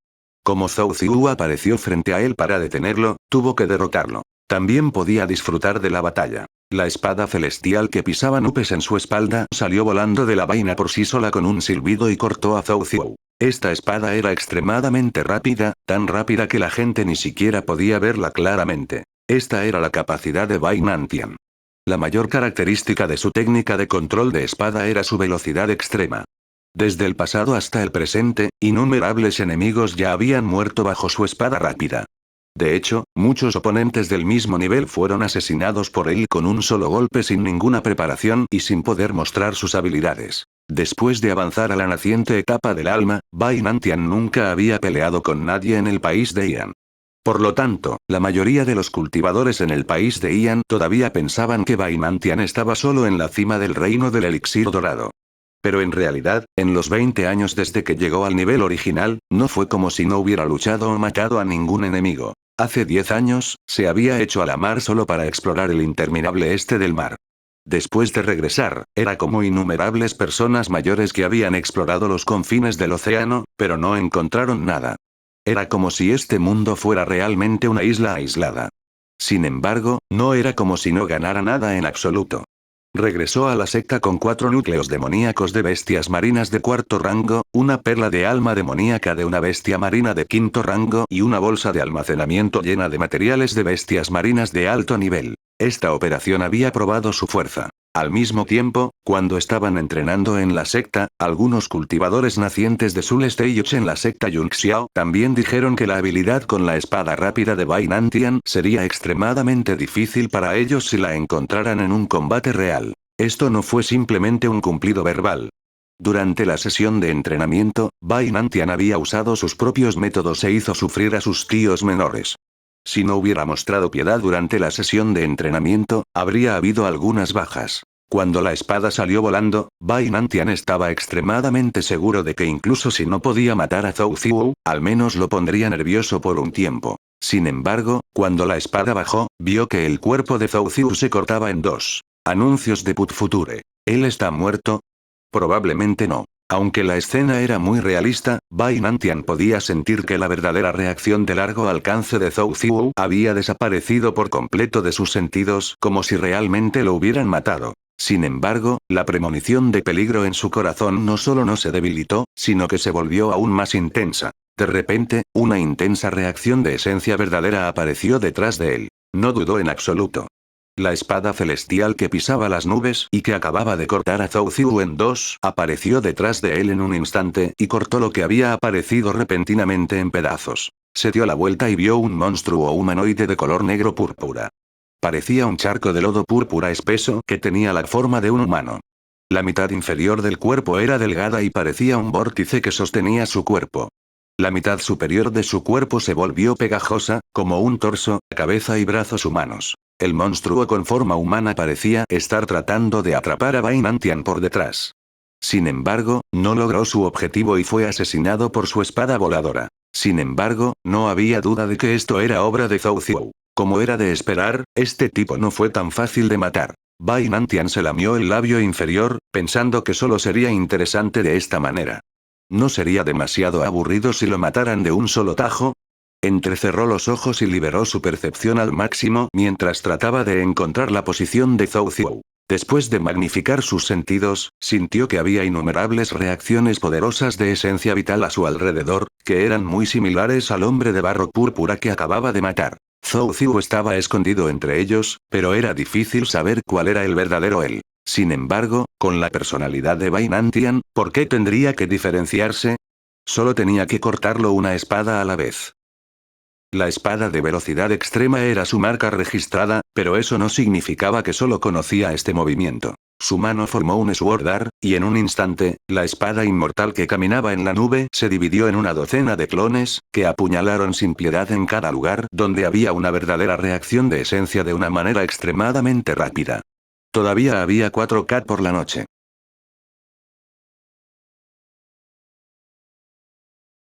[SPEAKER 1] Como Zhou Ziwu apareció frente a él para detenerlo, tuvo que derrotarlo. También podía disfrutar de la batalla. La espada celestial que pisaba nubes en su espalda salió volando de la vaina por sí sola con un silbido y cortó a Zhou Ziwu. Esta espada era extremadamente rápida, tan rápida que la gente ni siquiera podía verla claramente. Esta era la capacidad de Bai Nantian. La mayor característica de su técnica de control de espada era su velocidad extrema. Desde el pasado hasta el presente, innumerables enemigos ya habían muerto bajo su espada rápida. De hecho, muchos oponentes del mismo nivel fueron asesinados por él con un solo golpe sin ninguna preparación y sin poder mostrar sus habilidades. Después de avanzar a la naciente etapa del alma, Bai Nantian nunca había peleado con nadie en el país de Ian. Por lo tanto, la mayoría de los cultivadores en el país de Ian todavía pensaban que Bai Nantian estaba solo en la cima del reino del elixir dorado. Pero en realidad, en los 20 años desde que llegó al nivel original, no fue como si no hubiera luchado o matado a ningún enemigo. Hace 10 años, se había hecho a la mar solo para explorar el interminable este del mar. Después de regresar, era como innumerables personas mayores que habían explorado los confines del océano, pero no encontraron nada. Era como si este mundo fuera realmente una isla aislada. Sin embargo, no era como si no ganara nada en absoluto. Regresó a la secta con 4 núcleos demoníacos de bestias marinas de 4º rango, una perla de alma demoníaca de una bestia marina de 5º rango y una bolsa de almacenamiento llena de materiales de bestias marinas de alto nivel. Esta operación había probado su fuerza. Al mismo tiempo, cuando estaban entrenando en la secta, algunos cultivadores nacientes de Sul Stage en la secta Yunxiao también dijeron que la habilidad con la espada rápida de Bai Nantian sería extremadamente difícil para ellos si la encontraran en un combate real. Esto no fue simplemente un cumplido verbal. Durante la sesión de entrenamiento, Bai Nantian había usado sus propios métodos e hizo sufrir a sus tíos menores. Si no hubiera mostrado piedad durante la sesión de entrenamiento, habría habido algunas bajas. Cuando la espada salió volando, Bai Nantian estaba extremadamente seguro de que incluso si no podía matar a Zhou Ziwu, al menos lo pondría nervioso por un tiempo. Sin embargo, cuando la espada bajó, vio que el cuerpo de Zhou Ziwu se cortaba en dos. Anuncios de Put Future. ¿Él está muerto? Probablemente no. Aunque la escena era muy realista, Bai Nantian podía sentir que la verdadera reacción de largo alcance de Zhou Ziwu había desaparecido por completo de sus sentidos, como si realmente lo hubieran matado. Sin embargo, la premonición de peligro en su corazón no solo no se debilitó, sino que se volvió aún más intensa. De repente, una intensa reacción de esencia verdadera apareció detrás de él. No dudó en absoluto. La espada celestial que pisaba las nubes y que acababa de cortar a Zhou Ziwu en dos, apareció detrás de él en un instante y cortó lo que había aparecido repentinamente en pedazos. Se dio la vuelta y vio un monstruo humanoide de color negro púrpura. Parecía un charco de lodo púrpura espeso que tenía la forma de un humano. La mitad inferior del cuerpo era delgada y parecía un vórtice que sostenía su cuerpo. La mitad superior de su cuerpo se volvió pegajosa, como un torso, cabeza y brazos humanos. El monstruo con forma humana parecía estar tratando de atrapar a Bai Nantian por detrás. Sin embargo, no logró su objetivo y fue asesinado por su espada voladora. Sin embargo, no había duda de que esto era obra de Zhou Ziwu. Como era de esperar, este tipo no fue tan fácil de matar. Bai Nantian se lamió el labio inferior, pensando que solo sería interesante de esta manera. ¿No sería demasiado aburrido si lo mataran de un solo tajo? Entrecerró los ojos y liberó su percepción al máximo mientras trataba de encontrar la posición de Zhou Ziwu. Después de magnificar sus sentidos, sintió que había innumerables reacciones poderosas de esencia vital a su alrededor, que eran muy similares al hombre de barro púrpura que acababa de matar. Zhou Ziyu estaba escondido entre ellos, pero era difícil saber cuál era el verdadero él. Sin embargo, con la personalidad de Bai Nantian, ¿por qué tendría que diferenciarse? Solo tenía que cortarlo una espada a la vez. La espada de velocidad extrema era su marca registrada, pero eso no significaba que solo conocía este movimiento. Su mano formó un Sword Art, y en un instante, la espada inmortal que caminaba en la nube se dividió en una docena de clones, que apuñalaron sin piedad en cada lugar donde había una verdadera reacción de esencia de una manera extremadamente rápida. Todavía había 4K por la noche.